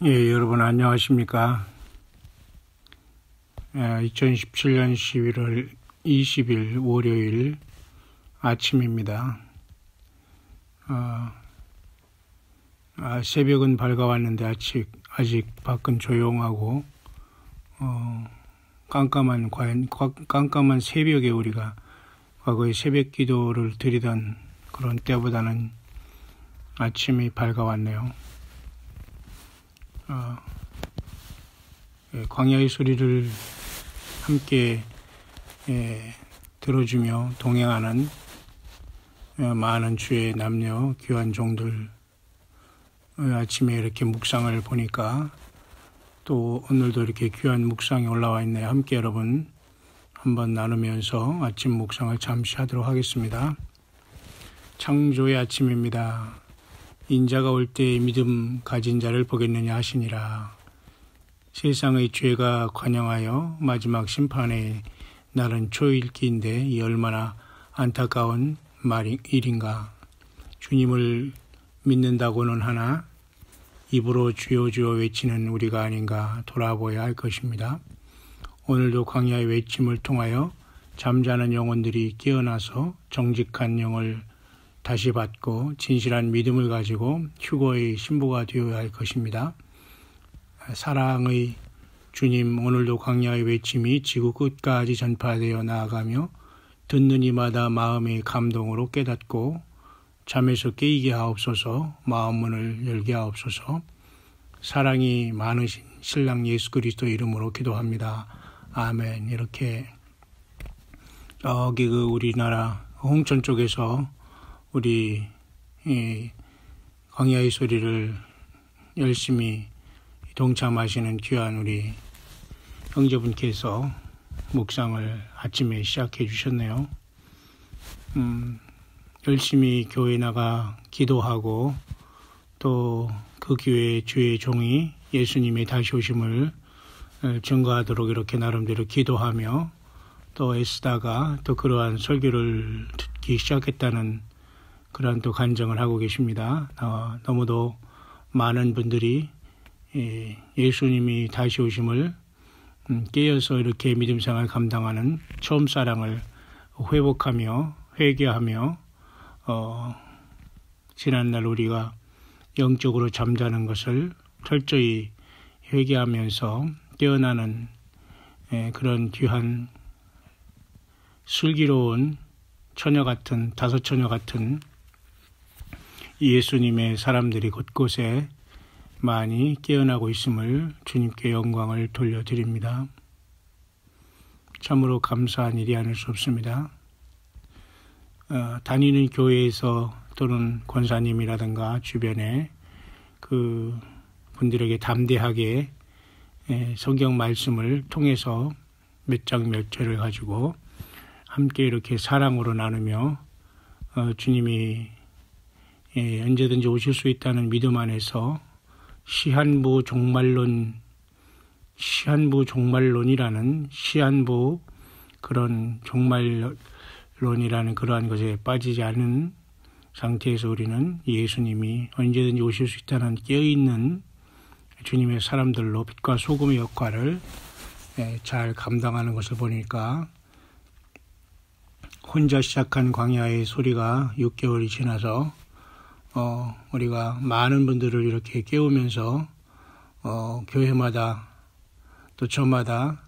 예, 여러분 안녕하십니까? 2017년 11월 20일 월요일 아침입니다. 새벽은 밝아왔는데 아직 밖은 조용하고 깜깜한 새벽에 우리가 과거에 새벽 기도를 드리던 그런 때보다는 아침이 밝아왔네요. 광야의 소리를 함께 들어주며 동행하는 많은 주의 남녀 귀한 종들, 아침에 이렇게 묵상을 보니까 또 오늘도 이렇게 귀한 묵상이 올라와 있네요. 함께 여러분 한번 나누면서 아침 묵상을 잠시 하도록 하겠습니다. 창조의 아침입니다. 인자가 올 때 믿음 가진 자를 보겠느냐 하시니라. 세상의 죄가 관영하여 마지막 심판의 날은 초일기인데 이 얼마나 안타까운 일인가. 주님을 믿는다고는 하나 입으로 주여 주여 외치는 우리가 아닌가 돌아보아야 할 것입니다. 오늘도 광야의 외침을 통하여 잠자는 영혼들이 깨어나서 정직한 영을 다시 받고 진실한 믿음을 가지고 휴거의 신부가 되어야 할 것입니다. 사랑의 주님, 오늘도 광야의 외침이 지구 끝까지 전파되어 나아가며 듣는 이마다 마음의 감동으로 깨닫고 잠에서 깨이게 하옵소서. 마음 문을 열게 하옵소서. 사랑이 많으신 신랑 예수 그리스도 이름으로 기도합니다. 아멘. 이렇게 저기 우리나라 홍천 쪽에서 우리 광야의 소리를 열심히 동참하시는 귀한 우리 형제분께서 묵상을 아침에 시작해 주셨네요. 열심히 교회 나가 기도하고 또 그 교회 주의 종이 예수님의 다시 오심을 증거하도록 이렇게 나름대로 기도하며 또 애쓰다가 또 그러한 설교를 듣기 시작했다는 그러한 또 간증을 하고 계십니다. 너무도 많은 분들이 예수님이 다시 오심을 깨어서 이렇게 믿음생활 감당하는 처음 사랑을 회복하며 회개하며 지난날 우리가 영적으로 잠자는 것을 철저히 회개하면서 깨어나는 그런 귀한 슬기로운 다섯 처녀 같은 예수님의 사람들이 곳곳에 많이 깨어나고 있음을 주님께 영광을 돌려드립니다. 참으로 감사한 일이 아닐 수 없습니다. 다니는 교회에서 또는 권사님이라든가 주변에 그 분들에게 담대하게 성경 말씀을 통해서 몇 장 몇 절을 가지고 함께 이렇게 사랑으로 나누며 주님이 언제든지 오실 수 있다는 믿음 안에서 시한부 종말론이라는 시한부 그런 종말론이라는 그러한 것에 빠지지 않은 상태에서 우리는 예수님이 언제든지 오실 수 있다는 깨어있는 주님의 사람들로 빛과 소금의 역할을 잘 감당하는 것을 보니까 혼자 시작한 광야의 소리가 6개월이 지나서 우리가 많은 분들을 이렇게 깨우면서 교회마다 또 저마다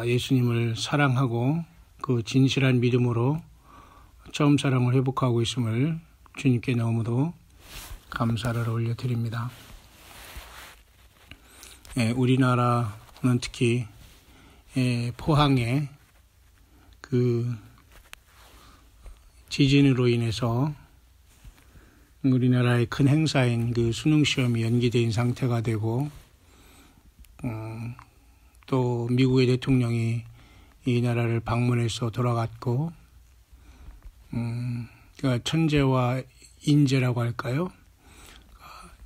예수님을 사랑하고 그 진실한 믿음으로 처음 사랑을 회복하고 있음을 주님께 너무도 감사를 올려드립니다. 우리나라는 특히 포항에 그 지진으로 인해서 우리나라의 큰 행사인 그 수능시험이 연기된 상태가 되고 또 미국의 대통령이 이 나라를 방문해서 돌아갔고 그러니까 천재와 인재라고 할까요?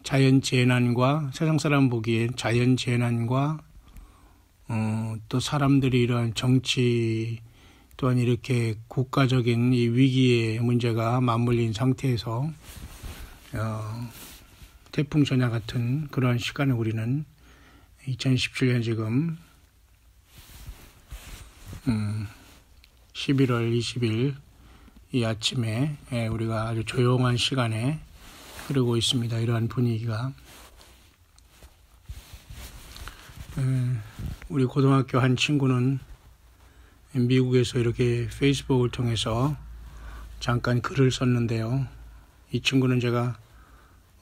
자연재난과 세상 사람 보기엔 자연재난과 또 사람들이 이러한 정치 또한 이렇게 국가적인 이 위기의 문제가 맞물린 상태에서 태풍 전야 같은 그러한 시간을 우리는 2017년 지금 11월 20일 이 아침에 우리가 아주 조용한 시간에 흐르고 있습니다. 이러한 분위기가 우리 고등학교 한 친구는 미국에서 이렇게 페이스북을 통해서 잠깐 글을 썼는데요. 이 친구는 제가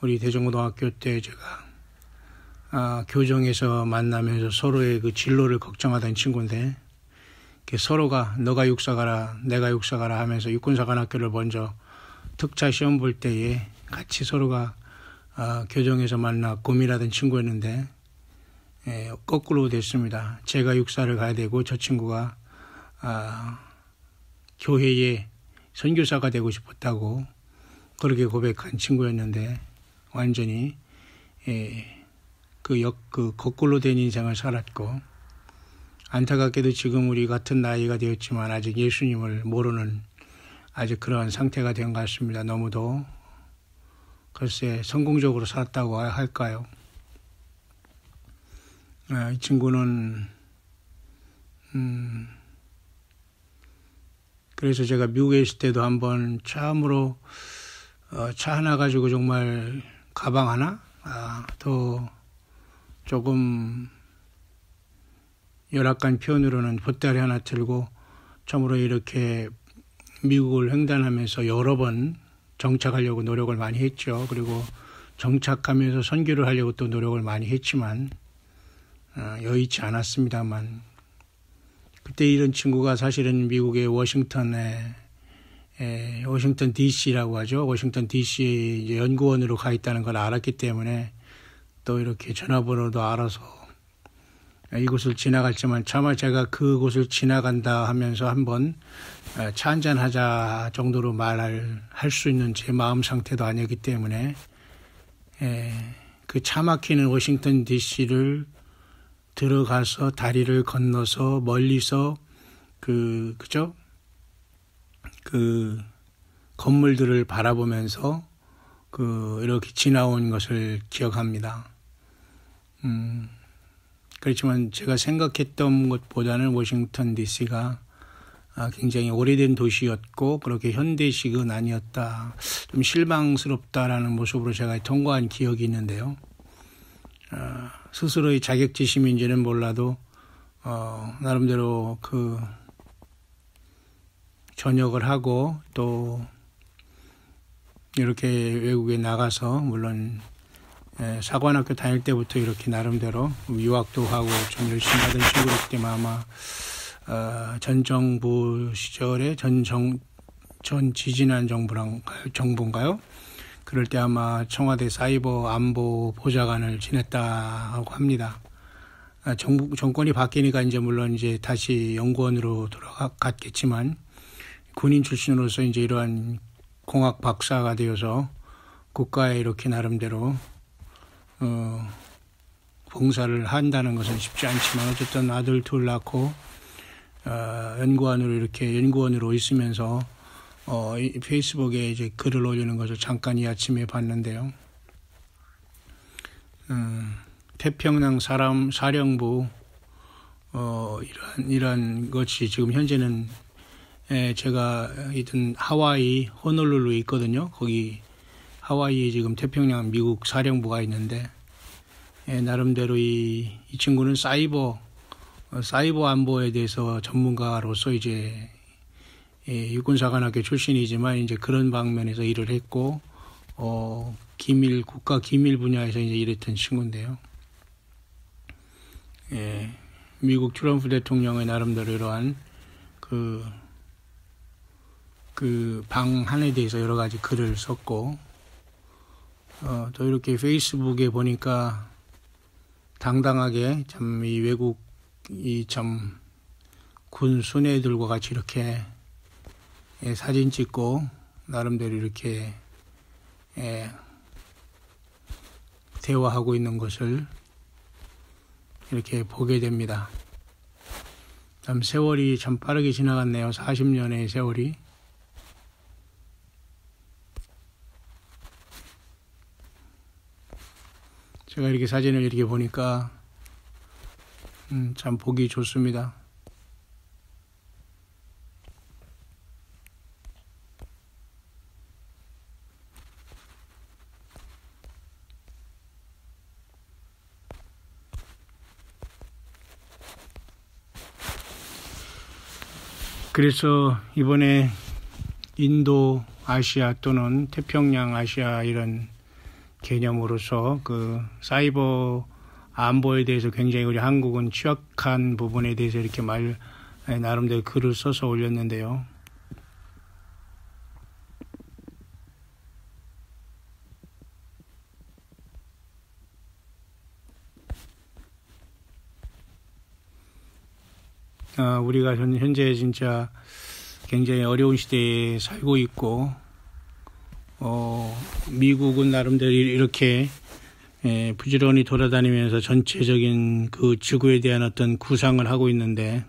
우리 대전고등학교 때 제가 교정에서 만나면서 서로의 그 진로를 걱정하던 친구인데 서로가 너가 육사 가라 내가 육사 가라 하면서 육군사관학교를 먼저 특차 시험 볼 때에 같이 서로가 교정에서 만나 고민하던 친구였는데 거꾸로 됐습니다. 제가 육사를 가야 되고 저 친구가 교회에 선교사가 되고 싶었다고 그렇게 고백한 친구였는데 완전히 그 거꾸로 된 인생을 살았고 안타깝게도 지금 우리 같은 나이가 되었지만 아직 예수님을 모르는 아직 그런 상태가 된 것 같습니다. 너무도 글쎄 성공적으로 살았다고 할까요? 이 친구는 그래서 제가 미국에 있을 때도 한번 처음으로 차 하나 가지고 정말 가방 하나 더 조금 열악한 표현으로는 보따리 하나 들고 처음으로 이렇게 미국을 횡단하면서 여러 번 정착하려고 노력을 많이 했죠. 그리고 정착하면서 선교를 하려고 또 노력을 많이 했지만 여의치 않았습니다만 그때 이런 친구가 사실은 미국의 워싱턴 DC라고 하죠. 워싱턴 DC 연구원으로 가 있다는 걸 알았기 때문에 또 이렇게 전화번호도 알아서 이곳을 지나갔지만 차마 제가 그곳을 지나간다 하면서 한번 차 한잔 하자 정도로 말할 수 있는 제 마음 상태도 아니었기 때문에 그 차 막히는 워싱턴 DC를 들어가서 다리를 건너서 멀리서 그 건물들을 바라보면서 이렇게 지나온 것을 기억합니다. 그렇지만 제가 생각했던 것보다는 워싱턴 DC가 굉장히 오래된 도시였고 그렇게 현대식은 아니었다. 좀 실망스럽다라는 모습으로 제가 통과한 기억이 있는데요. 스스로의 자격지심인지는 몰라도 나름대로 그 전역을 하고 또 이렇게 외국에 나가서 물론 사관학교 다닐 때부터 이렇게 나름대로 유학도 하고 좀 열심히 하던 친구였기 때문에 아마 전 정부 시절에 전 지지난 정부인가요? 그럴 때 아마 청와대 사이버 안보 보좌관을 지냈다고 합니다. 정권이 바뀌니까 이제 물론 이제 다시 연구원으로 돌아갔겠지만 군인 출신으로서 이제 이러한 공학 박사가 되어서 국가에 이렇게 나름대로 봉사를 한다는 것은 쉽지 않지만 어쨌든 아들 둘 낳고 연구원으로 있으면서 이 페이스북에 이제 글을 올리는 것을 잠깐 이 아침에 봤는데요. 태평양 사령부 이런 것이 지금 현재는 제가 있던 하와이 호놀룰루에 있거든요. 거기 하와이에 지금 태평양 미국 사령부가 있는데 나름대로 이 친구는 사이버 안보에 대해서 전문가로서 이제 육군사관학교 출신이지만 이제 그런 방면에서 일을 했고 국가 기밀 분야에서 이제 일했던 친구인데요. 미국 트럼프 대통령의 나름대로 이러한 그 방한에 대해서 여러 가지 글을 썼고 또 이렇게 페이스북에 보니까 당당하게 참 이 외국 참 군 순애들과 같이 이렇게 사진 찍고 나름대로 이렇게 대화하고 있는 것을 이렇게 보게 됩니다. 참 세월이 참 빠르게 지나갔네요. 40년의 세월이. 제가 이렇게 사진을 이렇게 보니까 참 보기 좋습니다. 그래서 이번에 인도 아시아 또는 태평양 아시아 이런 개념으로서 그 사이버 안보에 대해서 굉장히 우리 한국은 취약한 부분에 대해서 이렇게 나름대로 글을 써서 올렸는데요. 우리가 현재 진짜 굉장히 어려운 시대에 살고 있고, 미국은 나름대로 이렇게 부지런히 돌아다니면서 전체적인 그 지구에 대한 어떤 구상을 하고 있는데,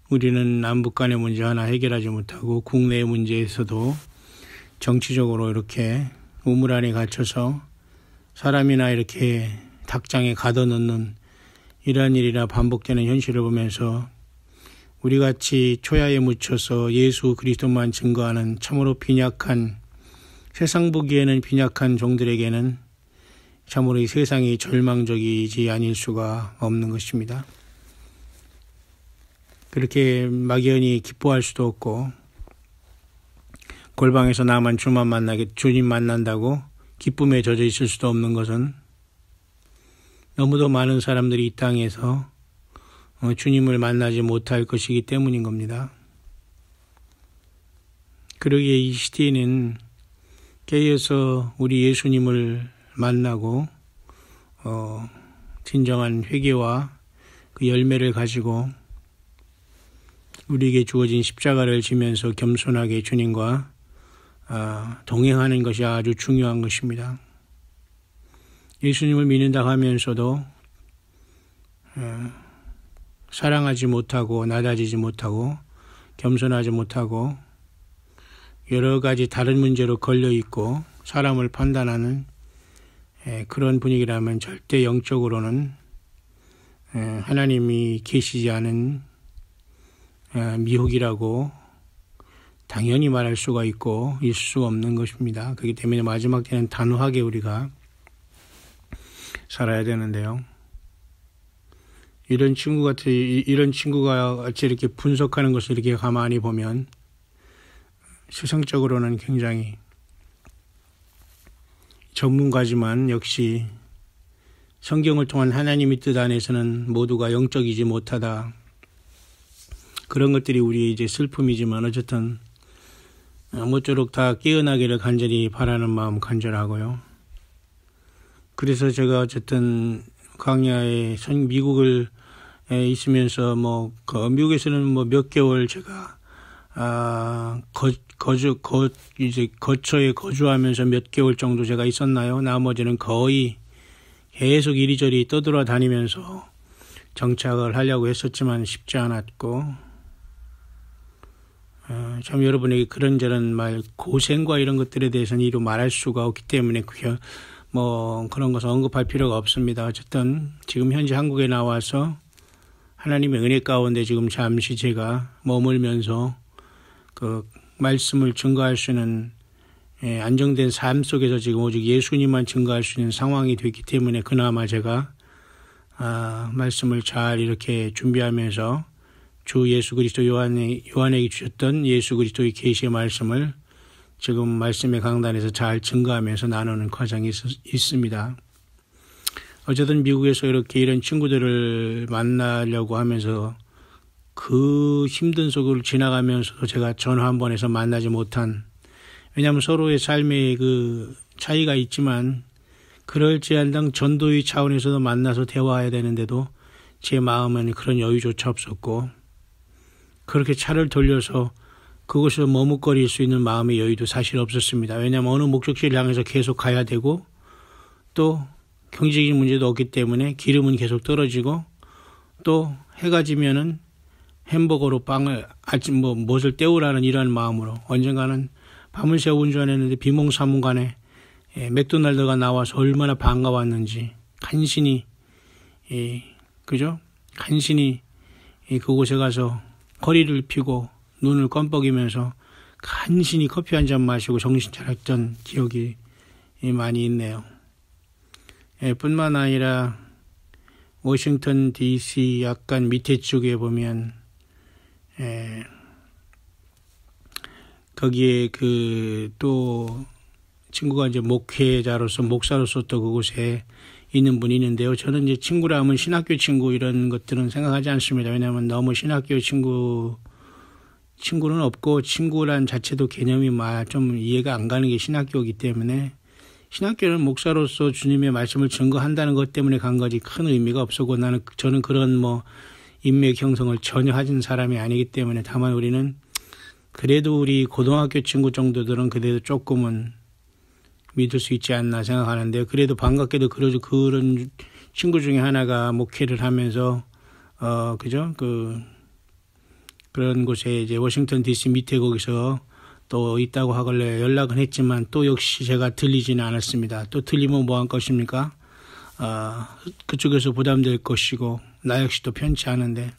우리는 남북 간의 문제 하나 해결하지 못하고 국내의 문제에서도 정치적으로 이렇게 우물 안에 갇혀서 사람이나 이렇게 닭장에 가둬놓는 이러한 일이나 반복되는 현실을 보면서 우리같이 초야에 묻혀서 예수 그리스도만 증거하는 참으로 빈약한, 세상 보기에는 빈약한 종들에게는 참으로 이 세상이 절망적이지 아닐 수가 없는 것입니다. 그렇게 막연히 기뻐할 수도 없고, 골방에서 나만 주님 만난다고 기쁨에 젖어 있을 수도 없는 것은 너무도 많은 사람들이 이 땅에서 주님을 만나지 못할 것이기 때문인 겁니다. 그러기에 이 시대에는 깨어서 우리 예수님을 만나고 진정한 회개와 그 열매를 가지고 우리에게 주어진 십자가를 지면서 겸손하게 주님과 동행하는 것이 아주 중요한 것입니다. 예수님을 믿는다 하면서도 사랑하지 못하고 나다지지 못하고 겸손하지 못하고 여러 가지 다른 문제로 걸려있고 사람을 판단하는 그런 분위기라면 절대 영적으로는 하나님이 계시지 않은 미혹이라고 당연히 말할 수가 있고 있을 수가 없는 것입니다. 그렇기 때문에 마지막 때는 단호하게 우리가 살아야 되는데요. 이런 친구가 같이 이렇게 분석하는 것을 이렇게 가만히 보면 세상적으로는 굉장히 전문가지만 역시 성경을 통한 하나님의 뜻 안에서는 모두가 영적이지 못하다. 그런 것들이 우리의 이제 슬픔이지만 어쨌든 모쪼록 다 깨어나기를 간절히 바라는 마음 간절하고요. 그래서 제가 어쨌든 광야에 미국을 있으면서 미국에서는 몇 개월 제가 이제 거처에 거주하면서 몇 개월 정도 제가 있었나요? 나머지는 거의 계속 이리저리 떠돌아다니면서 정착을 하려고 했었지만 쉽지 않았고, 참 여러분에게 그런저런 고생과 이런 것들에 대해서는 이루 말할 수가 없기 때문에 그런 것을 언급할 필요가 없습니다. 어쨌든 지금 현재 한국에 나와서 하나님의 은혜 가운데 지금 잠시 제가 머물면서 그 말씀을 증거할 수 있는 안정된 삶 속에서 지금 오직 예수님만 증거할 수 있는 상황이 됐기 때문에 그나마 제가 말씀을 잘 이렇게 준비하면서 주 예수 그리스도 요한에게 주셨던 예수 그리스도의 계시의 말씀을 지금 말씀의 강단에서 잘 증거하면서 나누는 과정이 있습니다. 어쨌든 미국에서 이렇게 이런 친구들을 만나려고 하면서 그 힘든 속을 지나가면서도 제가 전화 한 번 해서 만나지 못한, 왜냐하면 서로의 삶의 그 차이가 있지만 그럴지언정 전도의 차원에서도 만나서 대화해야 되는데도 제 마음은 그런 여유조차 없었고, 그렇게 차를 돌려서 그곳에서 머뭇거릴 수 있는 마음의 여유도 사실 없었습니다. 왜냐하면 어느 목적지를 향해서 계속 가야 되고 또 경제적인 문제도 없기 때문에 기름은 계속 떨어지고 또 해가 지면은 햄버거로 빵을 무엇을 때우라는 이러한 마음으로 언젠가는 밤을 새워 운전했는데 비몽사몽간에 맥도날드가 나와서 얼마나 반가웠는지 간신히 그죠? 간신히 그곳에 가서 허리를 펴고 눈을 껌뻑이면서 간신히 커피 한 잔 마시고 정신 차렸던 기억이 많이 있네요. 뿐만 아니라 워싱턴 DC 약간 밑에 쪽에 보면 거기에 또 친구가 이제 목사로서 또 그곳에 있는 분이 있는데요. 저는 이제 친구라면 신학교 친구 이런 것들은 생각하지 않습니다. 왜냐하면 너무 신학교 친구는 없고 친구란 자체도 개념이 좀 이해가 안 가는 게 신학교이기 때문에 신학교는 목사로서 주님의 말씀을 증거한다는 것 때문에 간 거지 큰 의미가 없었고 저는 그런 인맥 형성을 전혀 하진 사람이 아니기 때문에 다만 우리는 그래도 우리 고등학교 친구 정도들은 그래도 조금은 믿을 수 있지 않나 생각하는데요. 그래도 반갑게도 그런 친구 중에 하나가 목회를 하면서 그죠? 그런 곳에 이제 워싱턴 DC 밑에 거기서 또 있다고 하길래 연락은 했지만 또 역시 제가 들리지는 않았습니다. 또 들리면 뭐 할 것입니까? 그쪽에서 부담될 것이고 나 역시도 편치 않은데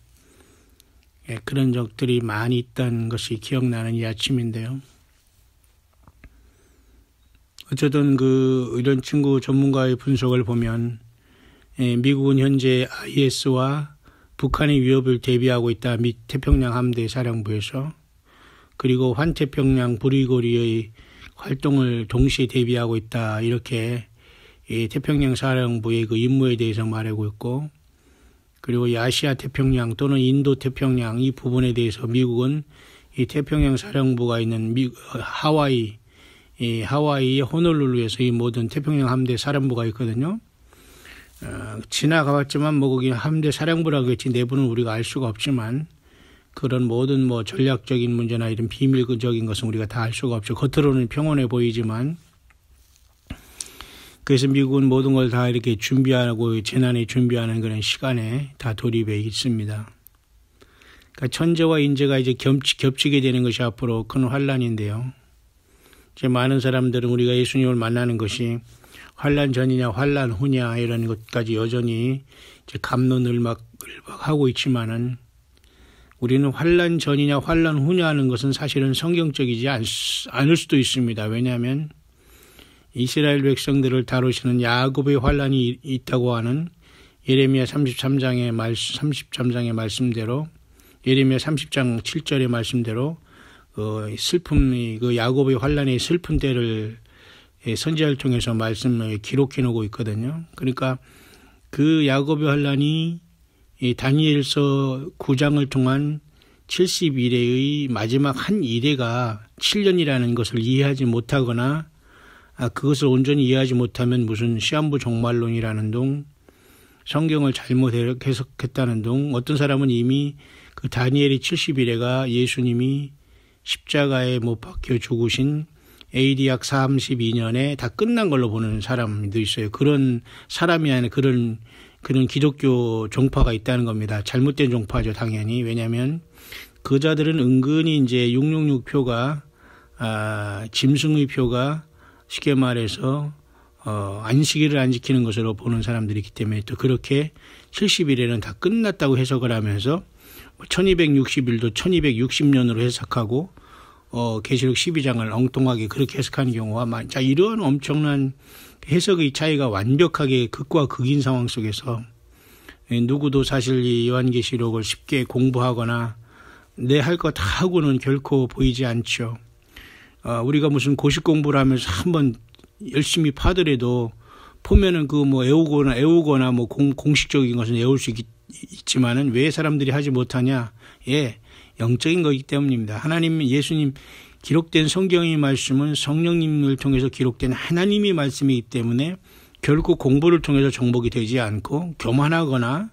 그런 적들이 많이 있던 것이 기억나는 이 아침인데요. 어쨌든 이런 친구 전문가의 분석을 보면 미국은 현재 IS와 북한의 위협을 대비하고 있다. 미 태평양 함대 사령부에서 그리고 환태평양 부리고리의 활동을 동시에 대비하고 있다. 이렇게 태평양 사령부의 그 임무에 대해서 말하고 있고 그리고 이 아시아 태평양 또는 인도 태평양 이 부분에 대해서 미국은 이 태평양 사령부가 있는 하와이의 호놀룰루에서 이 모든 태평양 함대 사령부가 있거든요. 지나가봤지만 거기 함대 사령부라고 했지 내부는 우리가 알 수가 없지만 그런 모든 전략적인 문제나 이런 비밀적인 것은 우리가 다 알 수가 없죠. 겉으로는 평온해 보이지만 그래서 미국은 모든 걸 다 이렇게 준비하고 재난에 준비하는 그런 시간에 다 돌입해 있습니다. 그러니까 천재와 인재가 이제 겹치게 되는 것이 앞으로 큰 환란인데요. 이제 많은 사람들은 우리가 예수님을 만나는 것이 환란 전이냐 환란 후냐 이런 것까지 여전히 이제 갑론을박하고 있지만은 우리는 환란 전이냐 환란 후냐 하는 것은 사실은 성경적이지 않을 수도 있습니다. 왜냐하면 이스라엘 백성들을 다루시는 야곱의 환란이 있다고 하는 예레미야 33장의 말씀대로 예레미야 30장 7절의 말씀대로 야곱의 환란의 슬픈 때를 선지자를 통해서 말씀을 기록해 놓고 있거든요. 그러니까 그 야곱의 환란이 다니엘서 9장을 통한 70일의 마지막 한 일회가 7년이라는 것을 이해하지 못하거나 그것을 온전히 이해하지 못하면 무슨 시한부 종말론이라는 둥 성경을 잘못 해석했다는 둥 어떤 사람은 이미 그 다니엘의 70일회가 예수님이 십자가에 못 박혀 죽으신 AD 약 32년에 다 끝난 걸로 보는 사람도 있어요. 그런 사람이 아니라 그런 기독교 종파가 있다는 겁니다. 잘못된 종파죠, 당연히. 왜냐하면 그 자들은 은근히 이제 666 표가 짐승의 표가 쉽게 말해서 안식일을 안 지키는 것으로 보는 사람들이기 때문에 또 그렇게 70일에는 다 끝났다고 해석을 하면서 1260일도 1260년으로 해석하고 계시록 12장을 엉뚱하게 그렇게 해석하는 경우가 많죠. 이러한 엄청난 해석의 차이가 완벽하게 극과 극인 상황 속에서 누구도 사실 이 요한계시록을 쉽게 공부하거나 내 할 거 다 하고는 결코 보이지 않죠. 우리가 무슨 고시 공부를 하면서 한번 열심히 파더라도 보면은 애우거나 공식적인 것은 외울 수 있지만은 왜 사람들이 하지 못하냐? 영적인 거기 때문입니다. 하나님, 예수님 기록된 성경의 말씀은 성령님을 통해서 기록된 하나님의 말씀이기 때문에 결코 공부를 통해서 정복이 되지 않고 교만하거나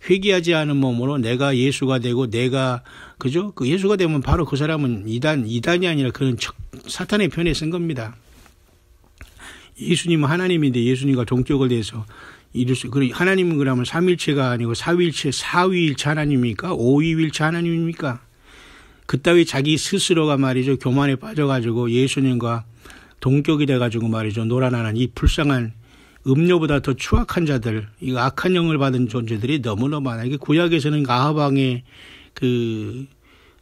회개하지 않은 몸으로 내가 예수가 되고 그죠? 그 예수가 되면 바로 그 사람은 이단이 아니라 그런 사탄의 편에 쓴 겁니다. 예수님은 하나님인데 예수님과 동격을 대해서 하나님은 그러면 삼일체가 아니고 사위일체 하나님입니까? 오위일체 하나님입니까? 그따위 자기 스스로가 말이죠. 교만에 빠져가지고 예수님과 동격이 돼가지고 말이죠. 놀아나는 이 불쌍한 음료보다 더 추악한 자들, 이 악한 영을 받은 존재들이 너무너무 많아. 이게 구약에서는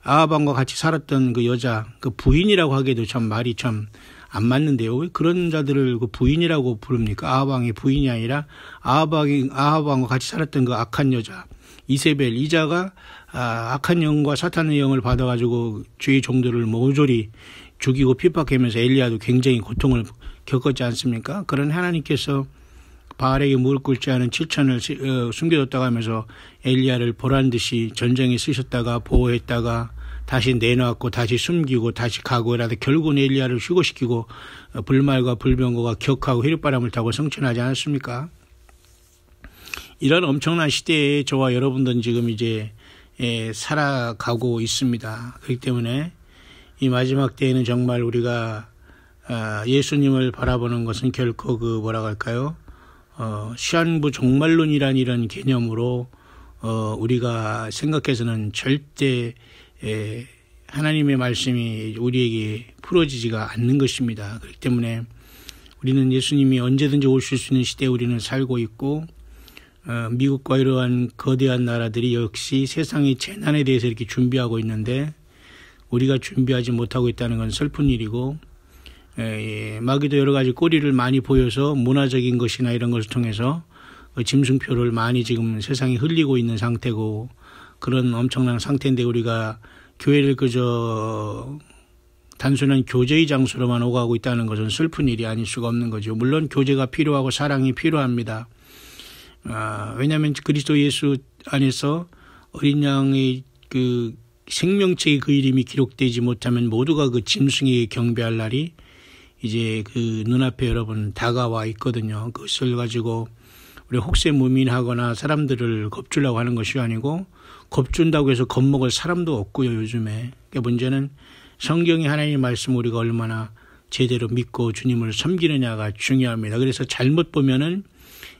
아하방과 같이 살았던 그 여자, 그 부인이라고 하기에도 참 말이 참 안 맞는데요. 왜 그런 자들을 그 부인이라고 부릅니까? 아하방의 부인이 아니라 아하방과 같이 살았던 그 악한 여자, 이세벨, 이자가 악한 영과 사탄의 영을 받아가지고 주의 종들을 모조리 죽이고 핍박하면서 엘리야도 굉장히 고통을 겪었지 않습니까? 그런 하나님께서 바알에게 무릎 꿇지 않은 7천을 숨겨뒀다고 하면서 엘리야를 보란 듯이 전쟁에 쓰셨다가 보호했다가 다시 내놓았고 다시 숨기고 다시 각오해라도 결국은 엘리야를 휴거시키고 불말과 불병거가 격하고 히읗바람을 타고 성천하지 않았습니까? 이런 엄청난 시대에 저와 여러분들은 지금 이제 살아가고 있습니다. 그렇기 때문에 이 마지막 때에는 정말 우리가 예수님을 바라보는 것은 결코 그 뭐라고 할까요? 시한부 종말론이란 이런 개념으로 우리가 생각해서는 절대 하나님의 말씀이 우리에게 풀어지지가 않는 것입니다. 그렇기 때문에 우리는 예수님이 언제든지 오실 수 있는 시대에 우리는 살고 있고 미국과 이러한 거대한 나라들이 역시 세상의 재난에 대해서 이렇게 준비하고 있는데 우리가 준비하지 못하고 있다는 건 슬픈 일이고 마귀도 여러 가지 꼬리를 많이 보여서 문화적인 것이나 이런 것을 통해서 짐승표를 많이 지금 세상에 흘리고 있는 상태고 그런 엄청난 상태인데 우리가 교회를 그저 단순한 교제의 장소로만 오가고 있다는 것은 슬픈 일이 아닐 수가 없는 거죠. 물론 교제가 필요하고 사랑이 필요합니다. 왜냐하면 그리스도 예수 안에서 어린 양의 그 생명체의 그 이름이 기록되지 못하면 모두가 그 짐승에게 경배할 날이 이제 그 눈앞에 여러분 다가와 있거든요. 그것을 가지고 우리 혹세무민하거나 사람들을 겁주려고 하는 것이 아니고 겁준다고 해서 겁먹을 사람도 없고요. 요즘에. 그러니까 문제는 성경의 하나님의 말씀 우리가 얼마나 제대로 믿고 주님을 섬기느냐가 중요합니다. 그래서 잘못 보면은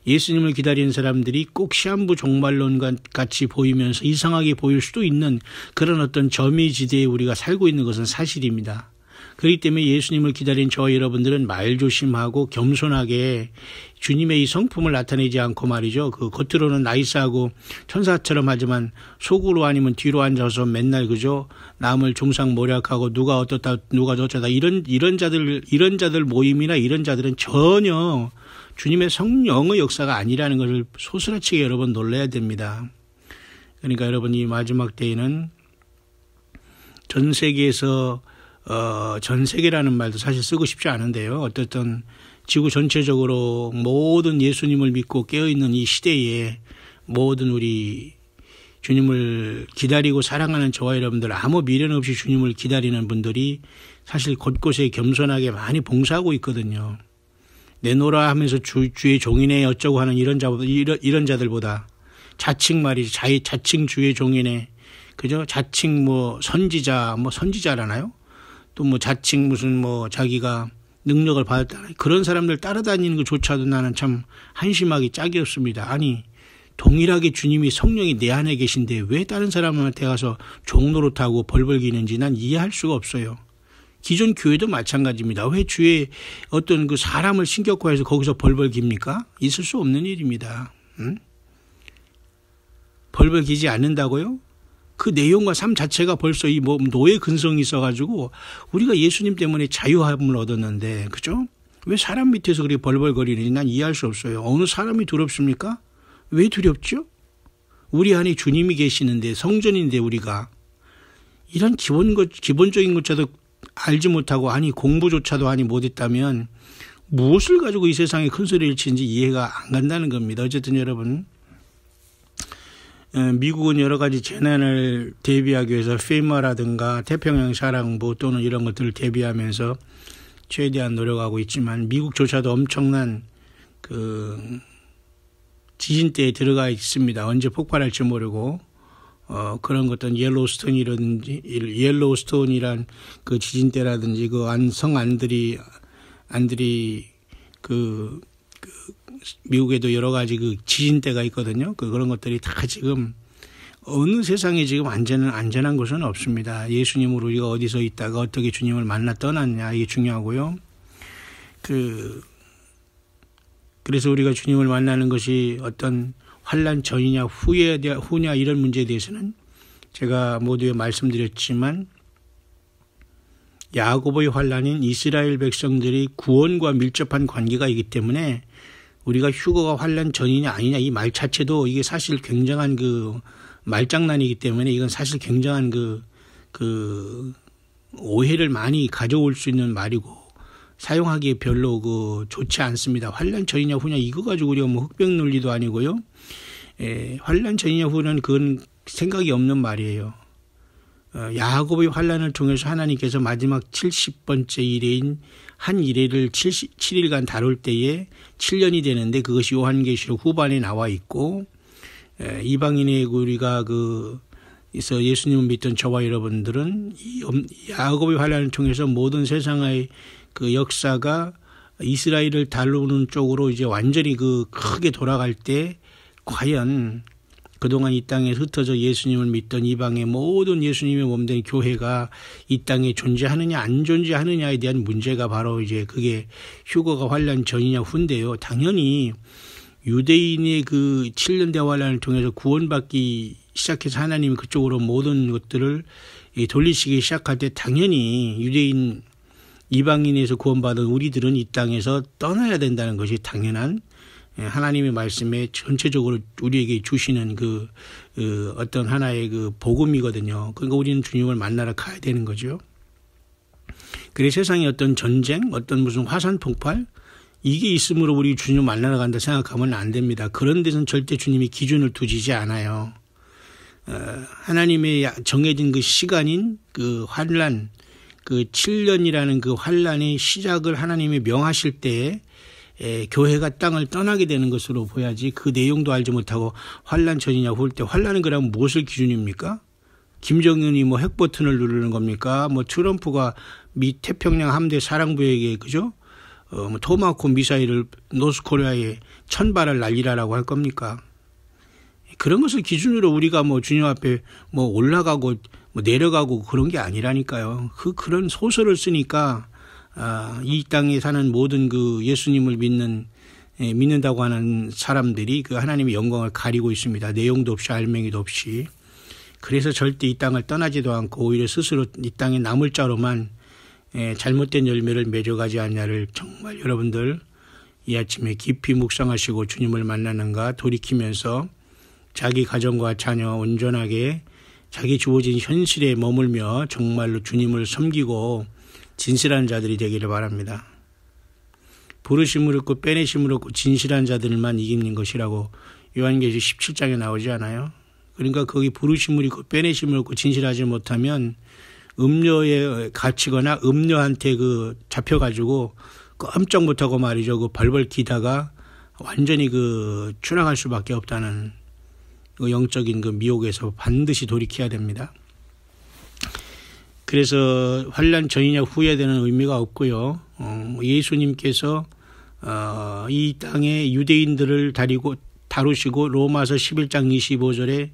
예수님을 기다리는 사람들이 꼭 시한부 종말론 같이 보이면서 이상하게 보일 수도 있는 그런 어떤 점이지대에 우리가 살고 있는 것은 사실입니다. 그렇기 때문에 예수님을 기다린 저와 여러분들은 말조심하고 겸손하게 주님의 이 성품을 나타내지 않고 말이죠. 그 겉으로는 나이스하고 천사처럼 하지만 속으로 아니면 뒤로 앉아서 맨날 그죠. 남을 종상모략하고 누가 어떻다 누가 어쩌다 이런 자들 모임이나 이런 자들은 전혀 주님의 성령의 역사가 아니라는 것을 소스라치게 여러분 놀라야 됩니다. 그러니까 여러분 이 마지막 때에는 전 세계에서 전 세계라는 말도 사실 쓰고 싶지 않은데요. 어쨌든 지구 전체적으로 모든 예수님을 믿고 깨어있는 이 시대에 모든 우리 주님을 기다리고 사랑하는 저와 여러분들 아무 미련 없이 주님을 기다리는 분들이 사실 곳곳에 겸손하게 많이 봉사하고 있거든요. 내노라 하면서 주의 종이네 어쩌고 하는 이런 자들보다 자칭 말이지 자칭 주의 종이네 그죠? 자칭 선지자라나요? 또 자칭 무슨 자기가 능력을 받았다. 그런 사람들 따라다니는 것조차도 나는 참 한심하기 짝이 없습니다. 아니, 동일하게 주님이 성령이 내 안에 계신데 왜 다른 사람한테 가서 종노릇하고 벌벌기는지 난 이해할 수가 없어요. 기존 교회도 마찬가지입니다. 왜 주의 어떤 그 사람을 신격화해서 거기서 벌벌깁니까? 있을 수 없는 일입니다. 벌벌기지 않는다고요? 그 내용과 삶 자체가 벌써 이 노예 근성이 있어가지고 우리가 예수님 때문에 자유함을 얻었는데 그죠? 왜 사람 밑에서 그렇게 벌벌거리는지 난 이해할 수 없어요. 어느 사람이 두렵습니까? 왜 두렵죠? 우리 안에 주님이 계시는데 성전인데 우리가 이런 기본적인 것조차도 알지 못하고 아니 공부조차도 아니 못했다면 무엇을 가지고 이 세상에 큰 소리를 치는지 이해가 안 간다는 겁니다. 어쨌든 여러분 미국은 여러 가지 재난을 대비하기 위해서 페마라든가 태평양 사랑부 또는 이런 것들을 대비하면서 최대한 노력하고 있지만 미국조차도 엄청난 그 지진대에 들어가 있습니다. 언제 폭발할지 모르고 그런 것들은 옐로우스톤이란 그 지진대라든지 그 안들이 미국에도 여러 가지 그 지진대가 있거든요. 그런 것들이 다 지금 어느 세상에 지금 안전한 곳은 없습니다. 예수님으로 우리가 어디서 있다가 어떻게 주님을 만나 떠났냐 이게 중요하고요. 그래서 우리가 주님을 만나는 것이 어떤 환난 전이냐 후냐 이런 문제에 대해서는 제가 모두에 말씀드렸지만 야고보의 환난인 이스라엘 백성들이 구원과 밀접한 관계가 있기 때문에 우리가 휴거가 환난 전이냐 아니냐 이 말 자체도 이게 사실 굉장한 말장난이기 때문에 이건 사실 굉장한 오해를 많이 가져올 수 있는 말이고 사용하기에 별로 좋지 않습니다. 환난 전이냐 후냐 이거 가지고 우리가 흑백 논리도 아니고요. 환난 전이냐 후는 그건 생각이 없는 말이에요. 야고보의 환난을 통해서 하나님께서 마지막 70번째 이래인 한 이래를 7일간 다룰 때에 7년이 되는데 그것이 요한계시록 후반에 나와 있고 이방인의 우리가 그래서 예수님을 믿던 저와 여러분들은 야고보의 환난을 통해서 모든 세상의 그 역사가 이스라엘을 다루는 쪽으로 이제 완전히 크게 돌아갈 때 과연 그동안 이 땅에 흩어져 예수님을 믿던 이방의 모든 예수님의 몸된 교회가 이 땅에 존재하느냐 안 존재하느냐에 대한 문제가 바로 이제 그게 휴거가 환난 전이냐 후인데요. 당연히 유대인의 7년 대환란을 통해서 구원받기 시작해서 하나님이 그쪽으로 모든 것들을 돌리시기 시작할 때 당연히 유대인 이방인에서 구원받은 우리들은 이 땅에서 떠나야 된다는 것이 당연한 하나님의 말씀에 전체적으로 우리에게 주시는 어떤 하나의 복음이거든요. 그러니까 우리는 주님을 만나러 가야 되는 거죠. 그래서 세상에 어떤 전쟁, 어떤 무슨 화산 폭발 이게 있으므로 우리 주님을 만나러 간다 생각하면 안 됩니다. 그런 데서는 절대 주님이 기준을 두시지 않아요. 하나님의 정해진 시간인 환란 7년이라는 환란의 시작을 하나님이 명하실 때에 교회가 땅을 떠나게 되는 것으로 보야지 그 내용도 알지 못하고 환란 전이냐 후일 때 환란은 그러면 무엇을 기준입니까? 김정은이 핵버튼을 누르는 겁니까? 트럼프가 미 태평양 함대 사령부에게 그죠? 토마호크 미사일을 노스코리아에 1000발을 날리라라고 할 겁니까? 그런 것을 기준으로 우리가 주님 앞에 올라가고 내려가고 그런 게 아니라니까요. 그런 소설을 쓰니까 이 땅에 사는 모든 예수님을 믿는다고 하는 사람들이 하나님의 영광을 가리고 있습니다. 내용도 없이 알맹이도 없이. 그래서 절대 이 땅을 떠나지도 않고 오히려 스스로 이 땅에 남을 자로만 잘못된 열매를 맺어가지 않냐를 정말 여러분들 이 아침에 깊이 묵상하시고 주님을 만나는가 돌이키면서 자기 가정과 자녀 온전하게 자기 주어진 현실에 머물며 정말로 주님을 섬기고 진실한 자들이 되기를 바랍니다. 부르심을 얻고 빼내심을 얻고 진실한 자들만 이기는 것이라고 요한계시록 17장에 나오지 않아요? 그러니까 거기 부르심을 얻고 빼내심을 얻고 진실하지 못하면 음료에 갇히거나 음료한테 잡혀가지고 깜짝 못하고 말이죠. 벌벌 기다가 완전히 추락할 수밖에 없다는 영적인 미혹에서 반드시 돌이켜야 됩니다. 그래서 환난 전이냐 후에 되는 의미가 없고요. 예수님께서 이 땅에 유대인들을 다루시고 로마서 11장 25절에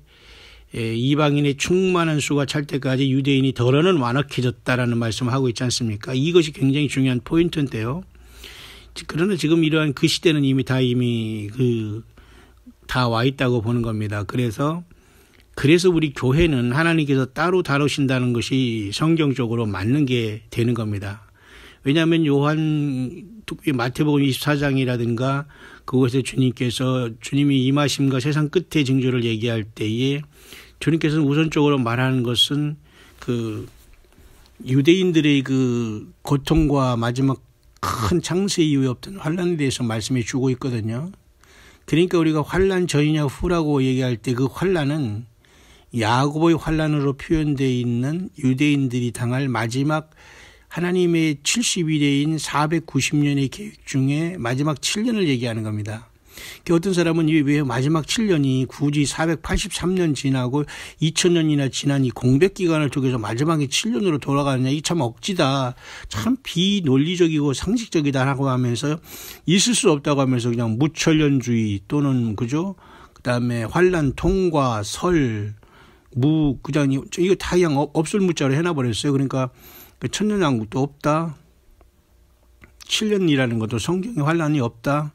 이방인의 충만한 수가 찰 때까지 유대인이 덜어는 완악해졌다라는 말씀을 하고 있지 않습니까? 이것이 굉장히 중요한 포인트인데요. 그러나 지금 이러한 시대는 이미 다 와 있다고 보는 겁니다. 그래서 우리 교회는 하나님께서 따로 다루신다는 것이 성경적으로 맞는 게 되는 겁니다. 왜냐하면 마태복음 24장이라든가 그곳에 주님이 임하심과 세상 끝의 징조를 얘기할 때에 주님께서는 우선적으로 말하는 것은 유대인들의 고통과 마지막 큰 창세 이후에 없던 환난에 대해서 말씀해 주고 있거든요. 그러니까 우리가 환난 전이냐 후라고 얘기할 때 그 환난은 야고보의 환난으로 표현되어 있는 유대인들이 당할 마지막 하나님의 70일에인 490년의 계획 중에 마지막 7년을 얘기하는 겁니다. 어떤 사람은 왜 마지막 7년이 굳이 483년 지나고 2000년이나 지난 이 공백 기간을 통해서 마지막에 7년으로 돌아가느냐, 이 참 억지다, 참 비논리적이고 상식적이다라고 하면서 있을 수 없다고 하면서 그냥 무천년주의 또는 그죠? 그다음에 환난 통과 설 그냥 이거 다 그냥 없을 무자로 해놔버렸어요. 그러니까 천년왕국도 없다. 7년이라는 것도 성경에 환란이 없다.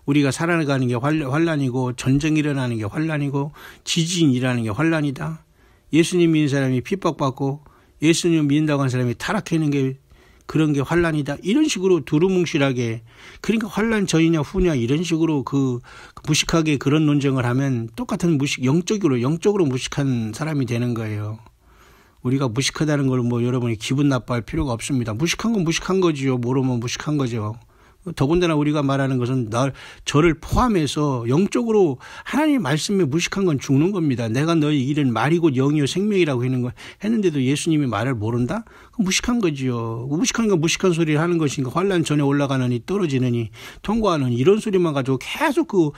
우리가 살아가는 게 환란이고 전쟁이 일어나는 게 환란이고 지진이 일어나는 게 환란이다. 예수님 믿는 사람이 핍박받고 예수님 믿는다고 하는 사람이 타락하는 게 그런 게 환란이다. 이런 식으로 두루뭉실하게 그러니까 환란 전이냐 후냐 이런 식으로 그 무식하게 그런 논쟁을 하면 똑같은 영적으로 무식한 사람이 되는 거예요. 우리가 무식하다는 걸 뭐 여러분이 기분 나빠할 필요가 없습니다. 무식한 건 무식한 거지요. 모르면 무식한 거죠. 더군다나 우리가 말하는 것은 저를 포함해서 영적으로 하나님 말씀에 무식한 건 죽는 겁니다. 내가 너희 이른 말이고 영이요 생명이라고 했는데도 예수님이 말을 모른다? 그건 무식한 거지요. 무식한 건 무식한 소리를 하는 것인가. 환란 전에 올라가느니 떨어지느니 통과하느니 이런 소리만 가지고 계속 그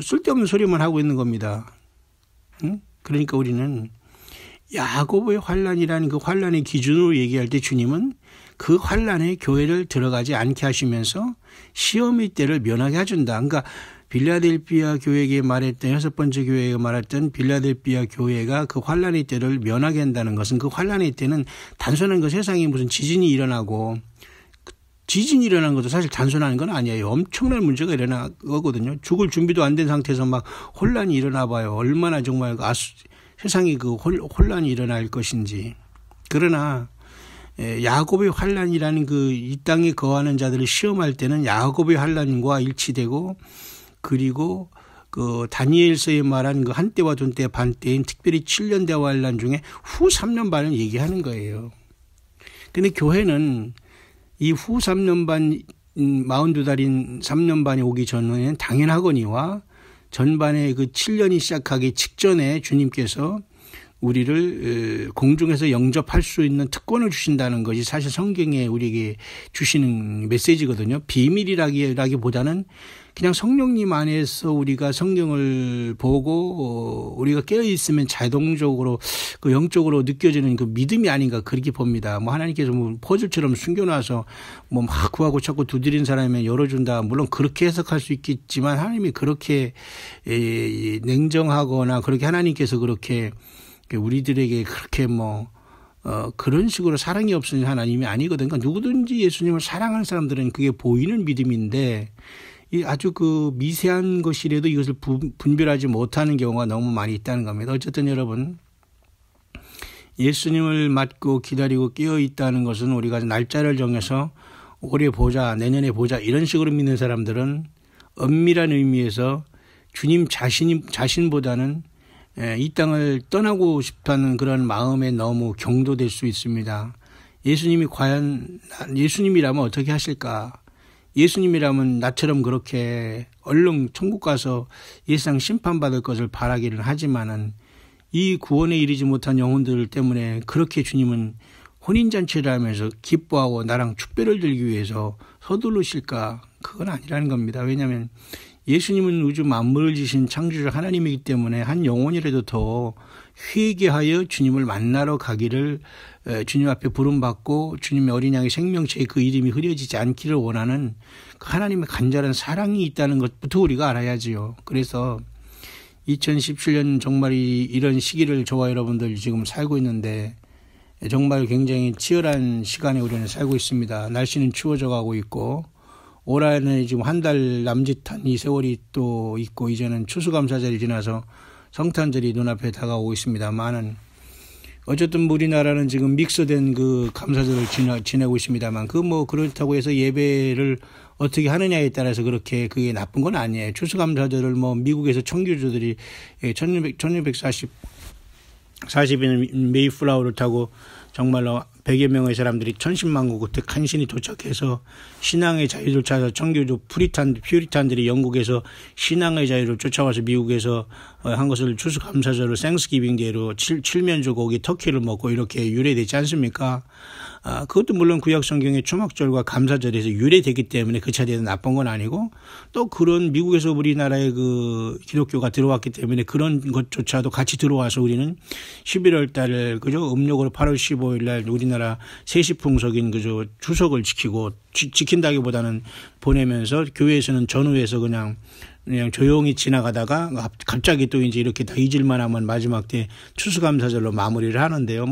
쓸데없는 소리만 하고 있는 겁니다. 응? 그러니까 우리는 야고보의 환란이라는 그 환란의 기준으로 얘기할 때 주님은 그 환란에 교회를 들어가지 않게 하시면서 시험의 때를 면하게 해준다. 그러니까 빌라델피아 교회에게 말했던 6번째 교회가 말했던 빌라델피아 교회가 그 환란의 때를 면하게 한다는 것은 그 환란의 때는 단순한 그 세상에 무슨 지진이 일어나고 지진이 일어난 것도 사실 단순한 건 아니에요. 엄청난 문제가 일어나거든요. 죽을 준비도 안 된 상태에서 막 혼란이 일어나 봐요. 얼마나 정말 세상에 그 혼란이 일어날 것인지. 그러나 야곱의 환란이라는 그 이 땅에 거하는 자들을 시험할 때는 야곱의 환란과 일치되고 그리고 그 다니엘서에 말한 그 한때와 돈때 반때인 특별히 7년 대화 환란 중에 후 3년 반을 얘기하는 거예요. 그런데 교회는 이 후 3년 반 42달인 3년 반이 오기 전에는 당연하거니와 전반에 그 7년이 시작하기 직전에 주님께서 우리를 공중에서 영접할 수 있는 특권을 주신다는 것이 사실 성경에 우리에게 주시는 메시지거든요. 비밀이라기보다는 그냥 성령님 안에서 우리가 성경을 보고 우리가 깨어 있으면 자동적으로 그 영적으로 느껴지는 그 믿음이 아닌가 그렇게 봅니다. 뭐 하나님께서 뭐 퍼즐처럼 숨겨놔서 뭐 막 구하고 찾고 두드린 사람이면 열어준다. 물론 그렇게 해석할 수 있겠지만 하나님이 그렇게 냉정하거나 그렇게 하나님께서 그렇게 우리들에게 그렇게 그런 식으로 사랑이 없으니 하나님이 아니거든요. 그러니까 누구든지 예수님을 사랑하는 사람들은 그게 보이는 믿음인데 이 아주 그 미세한 것이라도 이것을 분별하지 못하는 경우가 너무 많이 있다는 겁니다. 어쨌든 여러분 예수님을 맞고 기다리고 깨어 있다는 것은 우리가 날짜를 정해서 올해 보자 내년에 보자 이런 식으로 믿는 사람들은 엄밀한 의미에서 주님 자신보다는 이 땅을 떠나고 싶다는 그런 마음에 너무 경도될 수 있습니다. 예수님이 과연 예수님이라면 어떻게 하실까? 예수님이라면 나처럼 그렇게 얼른 천국 가서 예상 심판받을 것을 바라기는 하지만은 이 구원에 이르지 못한 영혼들 때문에 그렇게 주님은 혼인잔치를 하면서 기뻐하고 나랑 축배를 들기 위해서 서두르실까? 그건 아니라는 겁니다. 왜냐하면 예수님은 우주 만물을 지신 창조주 하나님이기 때문에 한 영혼이라도 더 회개하여 주님을 만나러 가기를 주님 앞에 부름받고 주님의 어린 양의 생명체에 그 이름이 흐려지지 않기를 원하는 그 하나님의 간절한 사랑이 있다는 것부터 우리가 알아야지요. 그래서 2017년 정말 이런 시기를 저와 여러분들 지금 살고 있는데 정말 굉장히 치열한 시간에 우리는 살고 있습니다. 날씨는 추워져 가고 있고 올 한해 지금 한 달 남짓한 이 세월이 또 있고 이제는 추수감사절이 지나서 성탄절이 눈앞에 다가오고 있습니다만은 어쨌든 우리나라는 지금 믹스된 그 감사절을 지내고 있습니다만 그렇다고 해서 예배를 어떻게 하느냐에 따라서 그렇게 그게 나쁜 건 아니에요. 추수감사절을 미국에서 청교도들이 1640인 메이플라워를 타고 정말로 100여 명의 사람들이 1010만 국 간신히 도착해서 신앙의 자유를 찾아 청교도 퓨리탄들이 영국에서 신앙의 자유를 쫓아와서 미국에서 한 것을 추수감사절을 생스기빙 데이로 칠면조 고기 터키를 먹고 이렇게 유래되지 않습니까? 그것도 물론 구약성경의 초막절과 감사절에서 유래되기 때문에 그 차례에서 나쁜 건 아니고 또 그런 미국에서 우리나라에 그 기독교가 들어왔기 때문에 그런 것조차도 같이 들어와서 우리는 11월 달 그죠? 음력으로 8월 15일 날 우리나라 세시풍속인 그저 추석을 지킨다기보다는 보내면서 교회에서는 전후에서 그냥 조용히 지나가다가 갑자기 또 이제 이렇게 다 잊을만 하면 마지막 때 추수감사절로 마무리를 하는데요.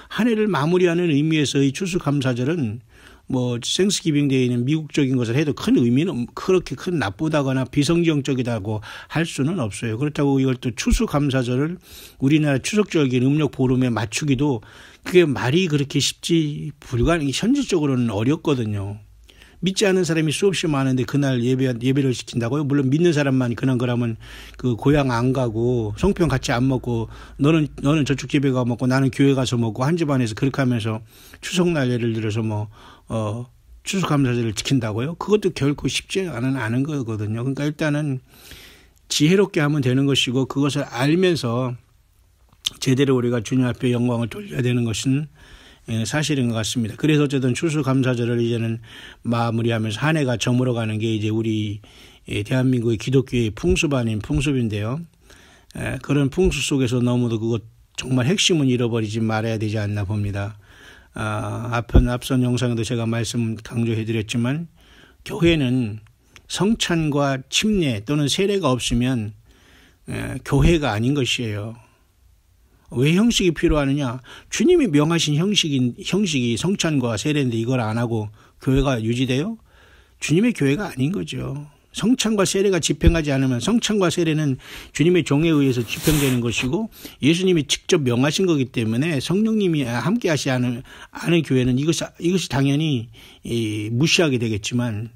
한 해를 마무리하는 의미에서 이 추수감사절은 뭐 생스기빙 데이는 미국적인 것을 해도 큰 의미는 그렇게 큰 나쁘다거나 비성경적이다고 할 수는 없어요. 그렇다고 이걸 또 추수감사절을 우리나라 추석절기 음력 보름에 맞추기도 그게 말이 그렇게 쉽지 현실적으로는 어렵거든요. 믿지 않는 사람이 수없이 많은데 그날 예배를 시킨다고요? 물론 믿는 사람만 그러면 그 고향 안 가고 송편 같이 안 먹고 너는 저쪽 집에 가 먹고 나는 교회 가서 먹고 한 집안에서 그렇게 하면서 추석날 예를 들어서 추수감사절을 지킨다고요? 그것도 결코 쉽지 않은 거거든요. 그러니까 일단은 지혜롭게 하면 되는 것이고 그것을 알면서 제대로 우리가 주님 앞에 영광을 돌려야 되는 것은 사실인 것 같습니다. 그래서 어쨌든 추수감사절을 이제는 마무리하면서 한 해가 저물어가는 게 이제 우리 대한민국의 기독교의 풍습 아닌 풍습인데요. 그런 풍습 속에서 너무도 그것 정말 핵심은 잃어버리지 말아야 되지 않나 봅니다. 앞선 영상에도 제가 말씀 강조해 드렸지만 교회는 성찬과 침례 또는 세례가 없으면 교회가 아닌 것이에요. 왜 형식이 필요하느냐? 주님이 명하신 형식이 성찬과 세례인데 이걸 안 하고 교회가 유지돼요? 주님의 교회가 아닌 거죠. 성찬과 세례가 집행하지 않으면 성찬과 세례는 주님의 종에 의해서 집행되는 것이고 예수님이 직접 명하신 거기 때문에 성령님이 함께 하시 않은 교회는 이것이 당연히 무시하게 되겠지만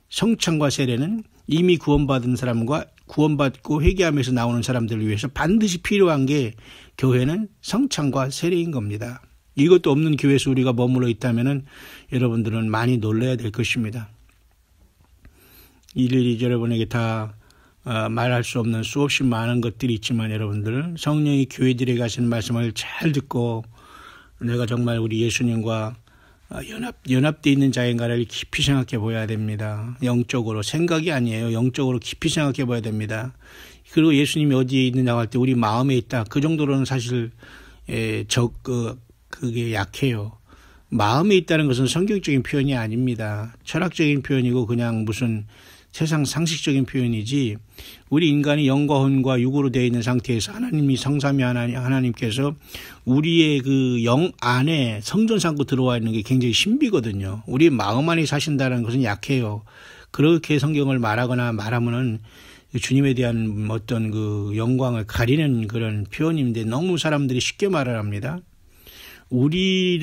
성찬과 세례는 이미 구원받은 사람과 구원받고 회개하면서 나오는 사람들을 위해서 반드시 필요한 게 교회는 성찬과 세례인 겁니다. 이것도 없는 교회에서 우리가 머물러 있다면 여러분들은 많이 놀라야 될 것입니다. 일일이 여러분에게 다 말할 수 없는 수없이 많은 것들이 있지만 여러분들 성령이 교회들에게 하시는 말씀을 잘 듣고 내가 정말 우리 예수님과 연합되어 있는 자인가를 깊이 생각해 보아야 됩니다. 영적으로 생각이 아니에요. 영적으로 깊이 생각해 봐야 됩니다. 그리고 예수님이 어디에 있느냐고 할 때 우리 마음에 있다. 그 정도로는 사실 그게 약해요. 마음에 있다는 것은 성경적인 표현이 아닙니다. 철학적인 표현이고 그냥 무슨 세상 상식적인 표현이지 우리 인간이 영과 혼과 육으로 되어 있는 상태에서 하나님이 성삼위 하나님께서 우리의 그 영 안에 성전 삼고 들어와 있는 게 굉장히 신비거든요. 우리 마음 안에 사신다는 것은 약해요. 그렇게 성경을 말하면은 주님에 대한 어떤 그 영광을 가리는 그런 표현인데 너무 사람들이 쉽게 말을 합니다. 우리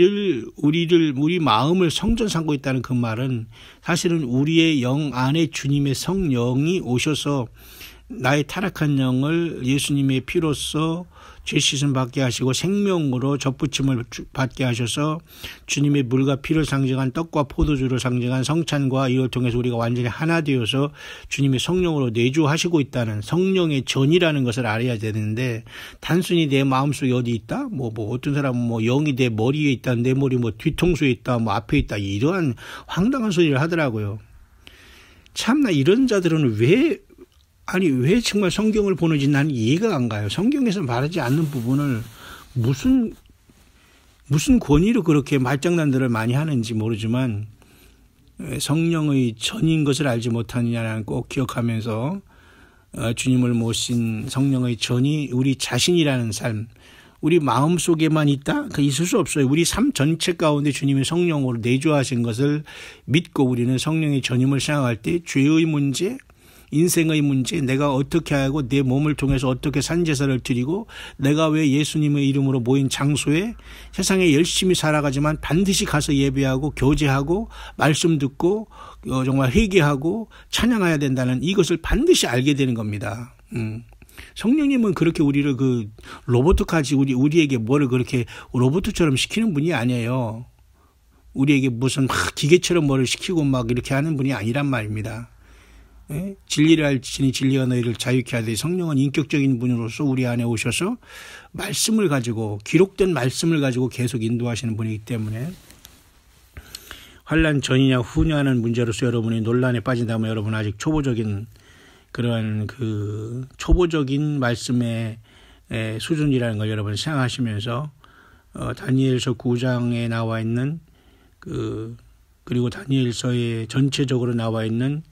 마음을 성전 삼고 있다는 그 말은 사실은 우리의 영 안에 주님의 성령이 오셔서 나의 타락한 영을 예수님의 피로써 죄 씻음 받게 하시고 생명으로 접붙임을 받게 하셔서 주님의 물과 피를 상징한 떡과 포도주를 상징한 성찬과 이걸 통해서 우리가 완전히 하나 되어서 주님의 성령으로 내주하시고 있다는 성령의 전이라는 것을 알아야 되는데 단순히 내 마음속에 어디 있다? 어떤 사람은 영이 내 머리에 있다, 내 머리 뒤통수에 있다, 앞에 있다 이러한 황당한 소리를 하더라고요. 참나 이런 자들은 왜 정말 성경을 보는지 나는 이해가 안 가요. 성경에서 말하지 않는 부분을 무슨 권위로 그렇게 말장난들을 많이 하는지 모르지만 성령의 전인 것을 알지 못하느냐는 꼭 기억하면서 주님을 모신 성령의 전이 우리 자신이라는 삶, 우리 마음속에만 있다? 있을 수 없어요. 우리 삶 전체 가운데 주님의 성령으로 내주하신 것을 믿고 우리는 성령의 전임을 생각할 때 죄의 문제, 인생의 문제, 내가 어떻게 하고 내 몸을 통해서 어떻게 산제사를 드리고 내가 왜 예수님의 이름으로 모인 장소에 세상에 열심히 살아가지만 반드시 가서 예배하고 교제하고 말씀 듣고 정말 회개하고 찬양해야 된다는 이것을 반드시 알게 되는 겁니다. 성령님은 그렇게 우리를 로봇까지 우리에게 뭐를 그렇게 로봇처럼 시키는 분이 아니에요. 우리에게 무슨 기계처럼 뭐를 시키고 이렇게 하는 분이 아니란 말입니다. 진리를 알지니 진리가 너희를 자유케 하되 성령은 인격적인 분으로서 우리 안에 오셔서 말씀을 가지고 기록된 말씀을 가지고 계속 인도하시는 분이기 때문에 환난 전이냐 후냐는 문제로서 여러분이 논란에 빠진다면 여러분 아직 초보적인 그러한 초보적인 말씀의 수준이라는 걸 여러분 생각하시면서 다니엘서 9장에 나와 있는 그리고 다니엘서에 전체적으로 나와 있는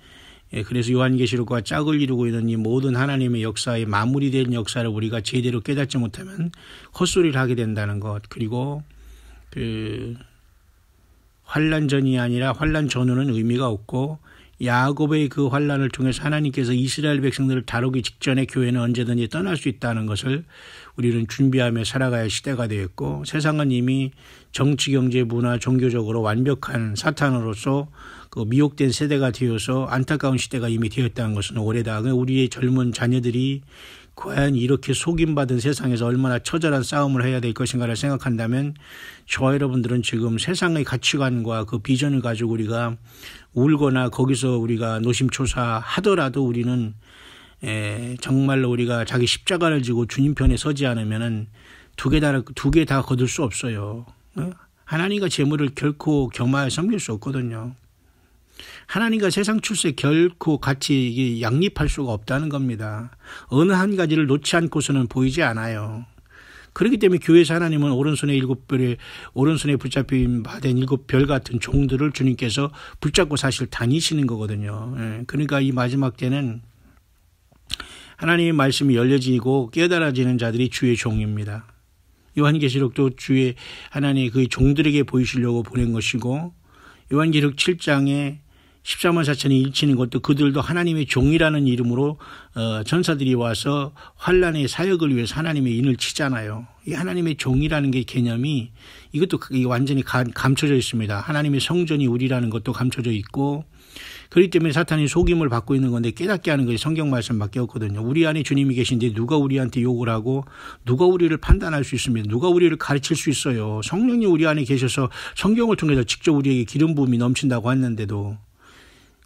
그래서 요한계시록과 짝을 이루고 있는 이 모든 하나님의 역사의 마무리된 역사를 우리가 제대로 깨닫지 못하면 헛소리를 하게 된다는 것, 그리고 환난 전이 아니라 환난 전후는 의미가 없고 야곱의 그 환난을 통해서 하나님께서 이스라엘 백성들을 다루기 직전에 교회는 언제든지 떠날 수 있다는 것을 우리는 준비하며 살아가야 할 시대가 되었고, 세상은 이미 정치, 경제, 문화, 종교적으로 완벽한 사탄으로서 그 미혹된 세대가 되어서 안타까운 시대가 이미 되었다는 것은 오래다. 우리의 젊은 자녀들이 과연 이렇게 속임받은 세상에서 얼마나 처절한 싸움을 해야 될 것인가를 생각한다면, 저와 여러분들은 지금 세상의 가치관과 그 비전을 가지고 우리가 울거나 거기서 우리가 노심초사하더라도 우리는 정말로 우리가 자기 십자가를 지고 주님 편에 서지 않으면은 두 개 다 거둘 수 없어요. 하나님과 재물을 결코 겸하여 섬길 수 없거든요. 하나님과 세상 출세 결코 같이 양립할 수가 없다는 겁니다. 어느 한 가지를 놓지 않고서는 보이지 않아요. 그렇기 때문에 교회에서 하나님은 오른손에 붙잡힌 바된 7별 같은 종들을 주님께서 붙잡고 사실 다니시는 거거든요. 그러니까 이 마지막 때는 하나님의 말씀이 열려지고 깨달아지는 자들이 주의 종입니다. 요한계시록도 주의 하나님의 그 종들에게 보이시려고 보낸 것이고, 요한계시록 7장에 14만 4천이 일치는 것도 그들도 하나님의 종이라는 이름으로 전사들이 와서 환난의 사역을 위해서 하나님의 인을 치잖아요. 이 하나님의 종이라는 게 개념이 이것도 완전히 감춰져 있습니다. 하나님의 성전이 우리라는 것도 감춰져 있고, 그렇기 때문에 사탄이 속임을 받고 있는 건데 깨닫게 하는 것이 성경 말씀밖에 없거든요. 우리 안에 주님이 계신데 누가 우리한테 욕을 하고 누가 우리를 판단할 수 있습니다. 누가 우리를 가르칠 수 있어요. 성령님 우리 안에 계셔서 성경을 통해서 직접 우리에게 기름 부음이 넘친다고 했는데도,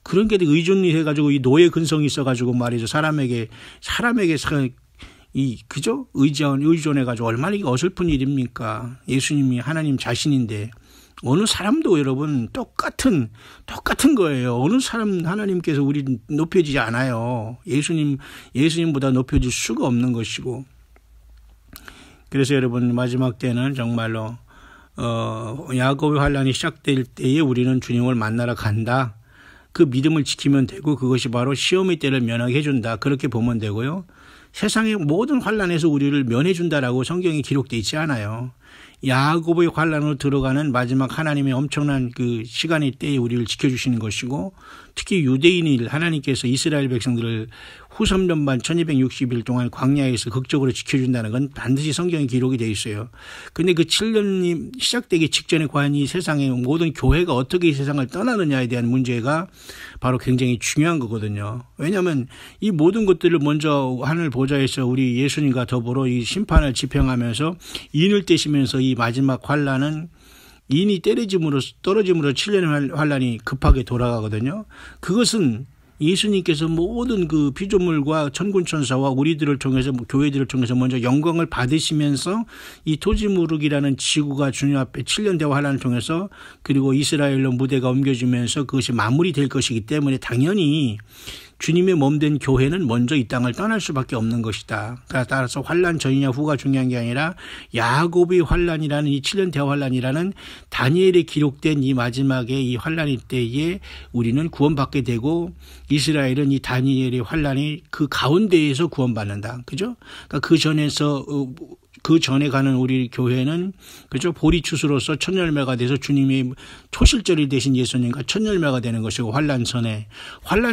그런 게 의존이 해가지고 이 노예 근성이 있어가지고 말이죠. 사람에게 그죠? 의존해가지고 얼마나 어설픈 일입니까? 예수님이 하나님 자신인데 어느 사람도 여러분 똑같은 거예요. 어느 사람 하나님께서 우리 높여지지 않아요. 예수님보다 높여질 수가 없는 것이고. 그래서 여러분 마지막 때는 정말로 야곱의 환난이 시작될 때에 우리는 주님을 만나러 간다. 그 믿음을 지키면 되고, 그것이 바로 시험의 때를 면하게 해준다. 그렇게 보면 되고요. 세상의 모든 환난에서 우리를 면해준다라고 성경에 기록되어 있지 않아요. 야곱의 환난으로 들어가는 마지막 하나님의 엄청난 그 시간의 때에 우리를 지켜주시는 것이고, 특히 유대인일 하나님께서 이스라엘 백성들을 후 3년반 1260일 동안 광야에서 극적으로 지켜준다는 건 반드시 성경에 기록이 되어 있어요. 그런데 그 7년이 시작되기 직전에 과연 이 세상의 모든 교회가 어떻게 이 세상을 떠나느냐에 대한 문제가 바로 굉장히 중요한 거거든요. 왜냐하면 이 모든 것들을 먼저 하늘 보좌에서 우리 예수님과 더불어 이 심판을 집행하면서 인을 떼시면서 이 마지막 환난은 인이 떨어짐으로 7년의 환난이 급하게 돌아가거든요. 그것은 예수님께서 모든 그 피조물과 천군천사와 우리들을 통해서, 교회들을 통해서 먼저 영광을 받으시면서 이 토지무르기라는 지구가 주님 앞에 7년 대화 환난을 통해서, 그리고 이스라엘로 무대가 옮겨지면서 그것이 마무리될 것이기 때문에 당연히 주님의 몸된 교회는 먼저 이 땅을 떠날 수밖에 없는 것이다. 따라서 환난 전이냐 후가 중요한 게 아니라 야곱의 환난이라는 이 7년 대화 환난이라는 다니엘에 기록된 이 마지막에 이 환난일 때에 우리는 구원받게 되고, 이스라엘은 이 다니엘의 환난이 그 가운데에서 구원받는다. 그죠? 그러니까 그 전에 가는 우리 교회는, 그죠? 보리추수로서 첫 열매가 돼서 주님의 초실절이 되신 예수님과 첫 열매가 되는 것이고, 환난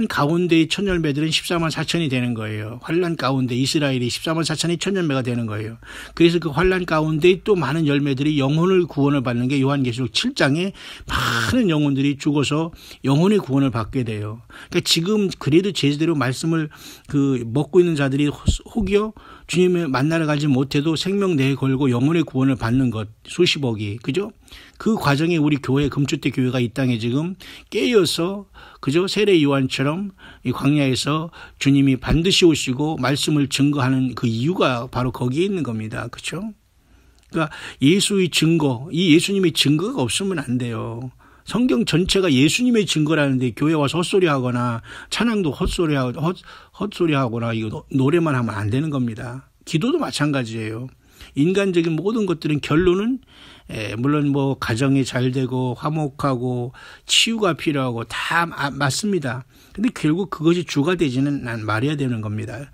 가운데의 첫 열매들은 14만 4천이 되는 거예요. 환난 가운데 이스라엘이 14만 4천이 첫 열매가 되는 거예요. 그래서 그 환난 가운데 또 많은 열매들이 영혼을 구원을 받는 게 요한계시록 7장에 많은 영혼들이 죽어서 영혼의 구원을 받게 돼요. 그러니까 지금 그래도 제대로 말씀을 먹고 있는 자들이 혹여 주님을 만나러 가지 못해도 생명 내에 걸고 영혼의 구원을 받는 것 수십억이, 그죠? 그 과정에 우리 교회, 금주대 교회가 이 땅에 지금 깨어서, 그죠? 세례 요한처럼 이 광야에서 주님이 반드시 오시고 말씀을 증거하는 그 이유가 바로 거기에 있는 겁니다. 그렇죠? 그러니까 예수의 증거, 이 예수님의 증거가 없으면 안 돼요. 성경 전체가 예수님의 증거라는데 교회 와서 헛소리하거나 찬양도 헛소리하거나 이거 노래만 하면 안 되는 겁니다. 기도도 마찬가지예요. 인간적인 모든 것들은 결론은 물론 뭐 가정이 잘 되고 화목하고 치유가 필요하고 다 맞습니다. 근데 결국 그것이 주가 되지는 말해야 되는 겁니다.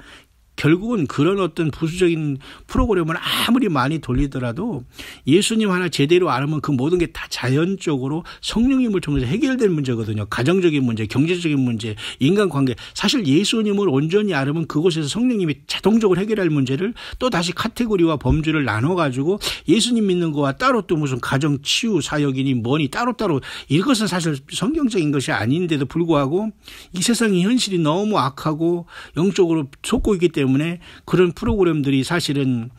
결국은 그런 어떤 부수적인 프로그램을 아무리 많이 돌리더라도 예수님 하나 제대로 알으면 그 모든 게 다 자연적으로 성령님을 통해서 해결될 문제거든요. 가정적인 문제, 경제적인 문제, 인간관계. 사실 예수님을 온전히 알으면 그곳에서 성령님이 자동적으로 해결할 문제를 또 다시 카테고리와 범주를 나눠가지고 예수님 믿는 거와 따로 또 무슨 가정 치유 사역이니 뭐니 따로따로 이것은 사실 성경적인 것이 아닌데도 불구하고 이 세상의 현실이 너무 악하고 영적으로 속고 있기 때문에 그런 프로그램들이 사실은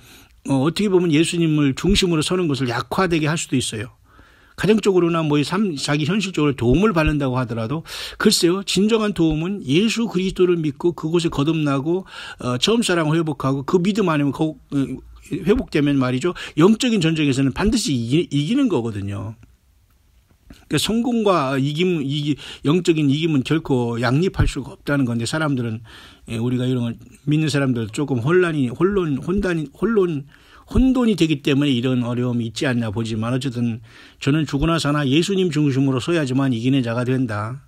어떻게 보면 예수님을 중심으로 서는 것을 약화되게 할 수도 있어요. 가정적으로나 뭐 자기 현실적으로 도움을 받는다고 하더라도 글쎄요, 진정한 도움은 예수 그리스도를 믿고 그곳에 거듭나고 처음 사랑을 회복하고 그 믿음 아니면 회복되면 말이죠, 영적인 전쟁에서는 반드시 이기는 거거든요. 그러니까 성공과 영적인 이김은 결코 양립할 수가 없다는 건데, 사람들은 우리가 이런 걸 믿는 사람들 조금 혼돈이 되기 때문에 이런 어려움이 있지 않나 보지만, 어쨌든 저는 죽으나 사나 예수님 중심으로 서야지만 이기는 자가 된다.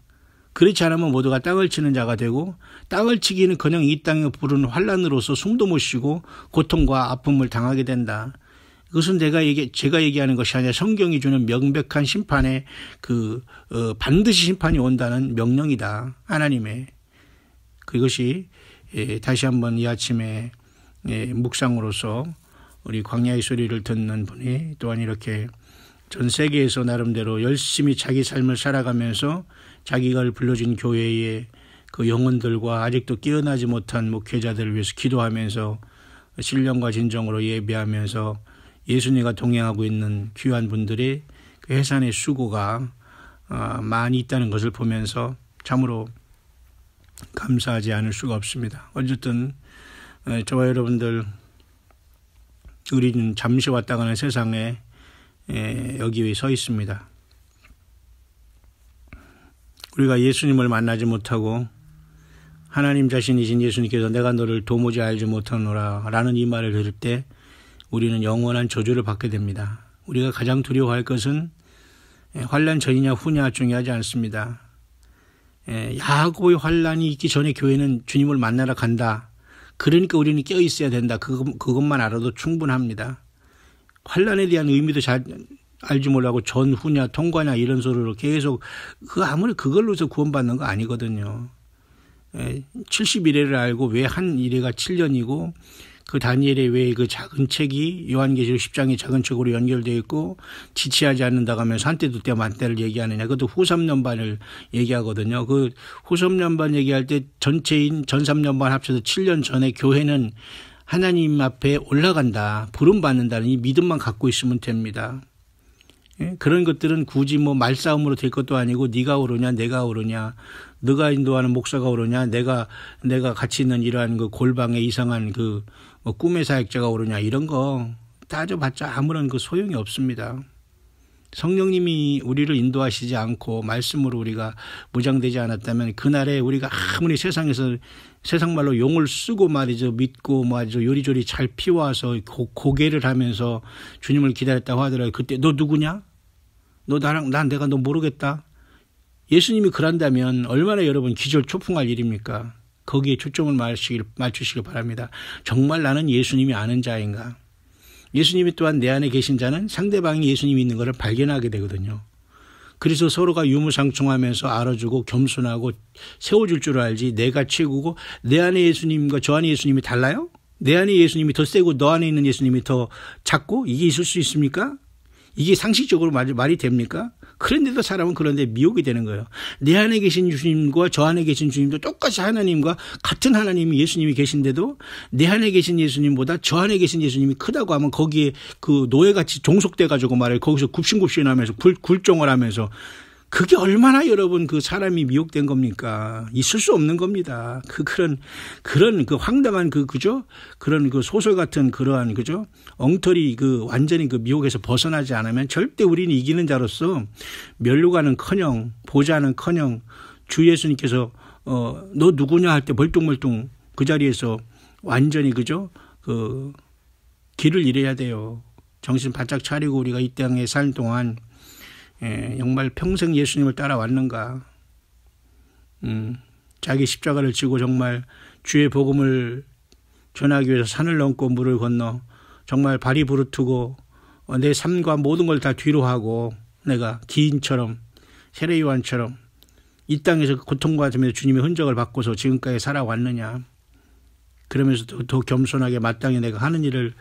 그렇지 않으면 모두가 땅을 치는 자가 되고, 땅을 치기는커녕 이 땅에 부르는 환란으로서 숨도 못 쉬고 고통과 아픔을 당하게 된다. 그것은 제가 얘기하는 것이 아니라 성경이 주는 명백한 심판에 반드시 심판이 온다는 명령이다. 하나님의. 그것이 다시 한번 이 아침에 묵상으로서 우리 광야의 소리를 듣는 분이 또한 이렇게 전 세계에서 나름대로 열심히 자기 삶을 살아가면서 자기가 불러진 교회의 그 영혼들과 아직도 깨어나지 못한 목회자들을 위해서 기도하면서 신령과 진정으로 예배하면서 예수님과 동행하고 있는 귀한 분들의 그 해산의 수고가 많이 있다는 것을 보면서 참으로 감사하지 않을 수가 없습니다. 어쨌든 저와 여러분들, 우리는 잠시 왔다 가는 세상에 여기 서 있습니다. 우리가 예수님을 만나지 못하고 하나님 자신이신 예수님께서 내가 너를 도무지 알지 못하노라 라는 이 말을 들을 때 우리는 영원한 저주를 받게 됩니다. 우리가 가장 두려워할 것은 환난 전이냐 후냐 중요하지 않습니다. 야고보의 환난이 있기 전에 교회는 주님을 만나러 간다. 그러니까 우리는 깨어 있어야 된다. 그것만 알아도 충분합니다. 환난에 대한 의미도 잘 알지 못하고 전, 후냐, 통과냐 이런 소리로 계속 아무리 그걸로서 구원받는 거 아니거든요. 70일회를 알고 왜 한 일회가 7년이고 그 다니엘의 왜 그 작은 책이 요한계시록 10장의 작은 책으로 연결되어 있고 지체하지 않는다고 하면서 한때도 때 만때를 얘기하느냐. 그것도 후삼년반을 얘기하거든요. 그 후삼년반 얘기할 때 전체인 전삼년반 합쳐서 7년 전에 교회는 하나님 앞에 올라간다. 부름받는다는 이 믿음만 갖고 있으면 됩니다. 그런 것들은 굳이 뭐 말싸움으로 될 것도 아니고 네가 오르냐 내가 오르냐, 네가 인도하는 목사가 오르냐 내가 같이 있는 이러한 그 골방의 이상한 뭐 꿈의 사역자가 오르냐 이런 거 따져봤자 아무런 소용이 없습니다. 성령님이 우리를 인도하시지 않고 말씀으로 우리가 무장되지 않았다면 그날에 우리가 아무리 세상에서 세상 말로 용을 쓰고 말이죠, 믿고 말이죠, 요리조리 잘 피워서 고개를 하면서 주님을 기다렸다고 하더라도 그때 너 누구냐? 너 내가 너 모르겠다. 예수님이 그런다면 얼마나 여러분 기절초풍할 일입니까? 거기에 초점을 맞추시길 바랍니다. 정말 나는 예수님이 아는 자인가? 예수님이 또한 내 안에 계신 자는 상대방이 예수님이 있는 것을 발견하게 되거든요. 그래서 서로가 유무상충하면서 알아주고 겸손하고 세워줄 줄 알지, 내가 최고고 내 안에 예수님과 저 안에 예수님이 달라요? 내 안에 예수님이 더 세고 너 안에 있는 예수님이 더 작고 이게 있을 수 있습니까? 이게 상식적으로 말이 됩니까? 그런데도 사람은 그런데 미혹이 되는 거예요. 내 안에 계신 주님과 저 안에 계신 주님도 똑같이 하나님과 같은 하나님이 예수님이 계신데도 내 안에 계신 예수님보다 저 안에 계신 예수님이 크다고 하면 거기에 그 노예같이 종속돼 가지고 말해요. 거기서 굽신굽신하면서 굴종을 하면서 그게 얼마나 여러분 사람이 미혹된 겁니까? 있을 수 없는 겁니다. 그런 황당한 그죠? 그런 소설 같은 그러한 그죠? 엉터리 완전히 미혹에서 벗어나지 않으면 절대 우리는 이기는 자로서 면류관은커녕 보좌는커녕 주 예수님께서 너 누구냐 할 때 벌뚱벌뚱 그 자리에서 완전히 그죠? 길을 잃어야 돼요. 정신 바짝 차리고 우리가 이 땅에 살 동안 정말 평생 예수님을 따라왔는가? 자기 십자가를 지고 정말 주의 복음을 전하기 위해서 산을 넘고 물을 건너 정말 발이 부르트고 내 삶과 모든 걸 다 뒤로 하고 내가 기인처럼 세례요한처럼 이 땅에서 고통받으면서 주님의 흔적을 받고서 지금까지 살아왔느냐. 그러면서도 더 겸손하게 마땅히 내가 하는 일을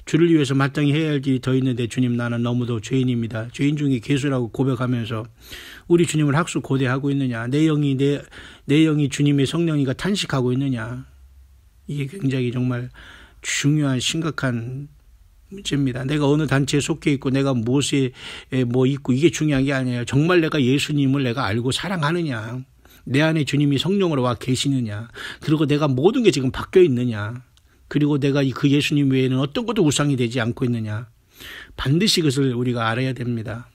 주를 위해서 마땅히 해야 할 일이 더 있는데 주님 나는 너무도 죄인입니다. 죄인 중에 괴수라고 고백하면서 우리 주님을 학수 고대하고 있느냐. 내 영이 주님의 성령이가 탄식하고 있느냐. 이게 굉장히 정말 중요한 심각한 문제입니다. 내가 어느 단체에 속해 있고 내가 무엇에 뭐 있고 이게 중요한 게 아니에요. 정말 내가 예수님을 내가 알고 사랑하느냐. 내 안에 주님이 성령으로 와 계시느냐. 그리고 내가 모든 게 지금 바뀌어 있느냐. 그리고 내가 그 예수님 외에는 어떤 것도 우상이 되지 않고 있느냐. 반드시 그것을 우리가 알아야 됩니다.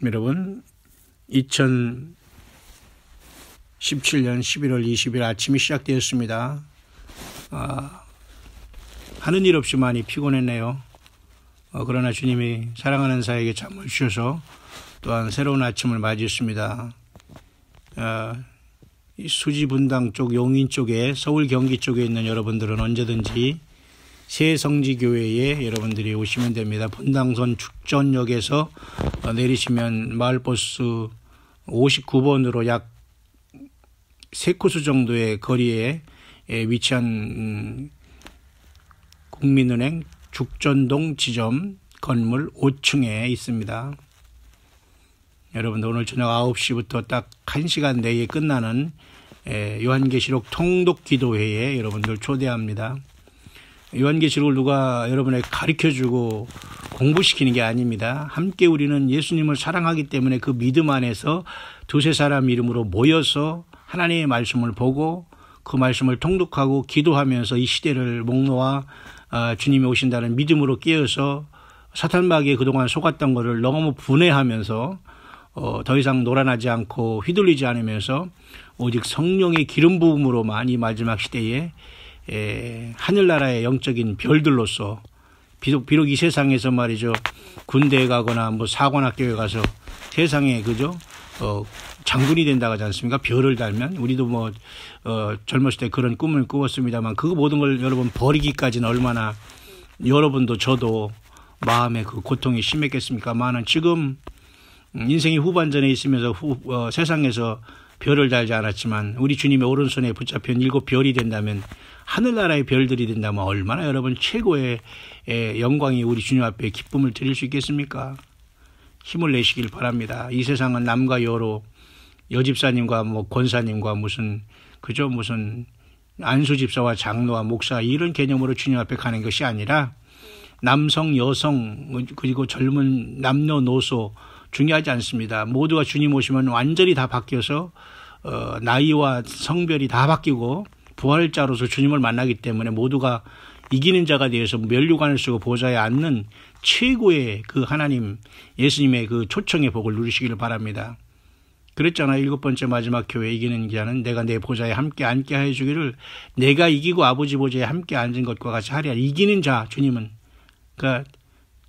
여러분 2017년 11월 20일 아침이 시작되었습니다. 하는 일 없이 많이 피곤했네요. 그러나 주님이 사랑하는 사에게 잠을 주셔서 또한 새로운 아침을 맞이했습니다. 수지 분당 쪽 용인 쪽에 서울 경기 쪽에 있는 여러분들은 언제든지 새성지교회에 여러분들이 오시면 됩니다. 분당선 죽전역에서 내리시면 마을버스 59번으로 약 3코스 정도의 거리에 위치한 국민은행 죽전동 지점 건물 5층에 있습니다. 여러분들 오늘 저녁 9시부터 딱 1시간 내에 끝나는 요한계시록 통독 기도회에 여러분들 초대합니다. 요한계시록을 누가 여러분에게 가르쳐주고 공부시키는 게 아닙니다. 함께 우리는 예수님을 사랑하기 때문에 그 믿음 안에서 두세 사람 이름으로 모여서 하나님의 말씀을 보고 그 말씀을 통독하고 기도하면서 이 시대를 목놓아 주님이 오신다는 믿음으로 깨어서 사탄마귀에 그동안 속았던 것을 너무 분해하면서 더 이상 노란하지 않고 휘둘리지 않으면서 오직 성령의 기름 부음으로만 이 마지막 시대에 하늘나라의 영적인 별들로서 비록 이 세상에서 말이죠 군대에 가거나 뭐 사관학교에 가서 세상에 그죠 장군이 된다고 하지 않습니까? 별을 달면 우리도 뭐 젊었을 때 그런 꿈을 꾸었습니다만 그 모든 걸 여러분 버리기까지는 얼마나 여러분도 저도 마음에 그 고통이 심했겠습니까만은 지금 인생의 후반전에 있으면서 세상에서 별을 달지 않았지만 우리 주님의 오른손에 붙잡힌 7별이 된다면 하늘나라의 별들이 된다면 얼마나 여러분 최고의 영광이 우리 주님 앞에 기쁨을 드릴 수 있겠습니까? 힘을 내시길 바랍니다. 이 세상은 남과 여로 여집사님과 뭐 권사님과 무슨 안수집사와 장로와 목사 이런 개념으로 주님 앞에 가는 것이 아니라 남성, 여성 그리고 젊은 남녀노소 중요하지 않습니다. 모두가 주님 오시면 완전히 다 바뀌어서 나이와 성별이 다 바뀌고 부활자로서 주님을 만나기 때문에 모두가 이기는 자가 되어서 면류관을 쓰고 보좌에 앉는 최고의 그 하나님 예수님의 그 초청의 복을 누리시기를 바랍니다. 그랬잖아요. 7번째 마지막 교회 이기는 자는 내가 내 보좌에 함께 앉게 하여 주기를 내가 이기고 아버지 보좌에 함께 앉은 것과 같이 하리라. 이기는 자 주님은 그러니까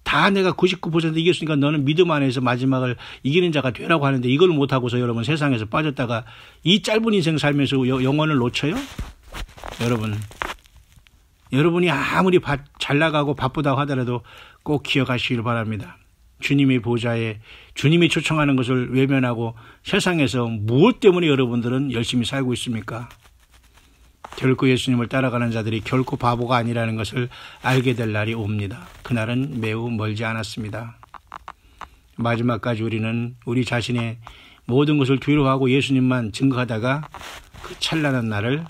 다 내가 99% 이겼으니까 너는 믿음 안에서 마지막을 이기는 자가 되라고 하는데 이걸 못하고서 여러분 세상에서 빠졌다가 이 짧은 인생 살면서 영혼을 놓쳐요? 여러분이 아무리 잘 나가고 바쁘다고 하더라도 꼭 기억하시길 바랍니다. 주님의 보좌에 주님이 초청하는 것을 외면하고 세상에서 무엇 때문에 여러분들은 열심히 살고 있습니까? 결코 예수님을 따라가는 자들이 결코 바보가 아니라는 것을 알게 될 날이 옵니다. 그날은 매우 멀지 않았습니다. 마지막까지 우리는 우리 자신의 모든 것을 뒤로하고 예수님만 증거하다가 그 찬란한 날을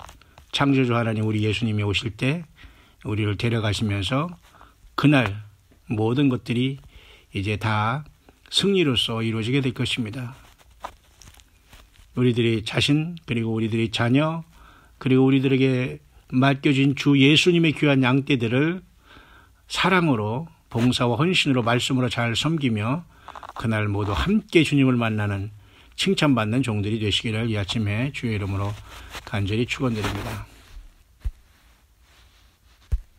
창조주 하나님 우리 예수님이 오실 때 우리를 데려가시면서 그날 모든 것들이 이제 다 승리로서 이루어지게 될 것입니다. 우리들의 자신 그리고 우리들의 자녀 그리고 우리들에게 맡겨진 주 예수님의 귀한 양떼들을 사랑으로 봉사와 헌신으로 말씀으로 잘 섬기며 그날 모두 함께 주님을 만나는 칭찬받는 종들이 되시기를 이 아침에 주의 이름으로 간절히 축원드립니다.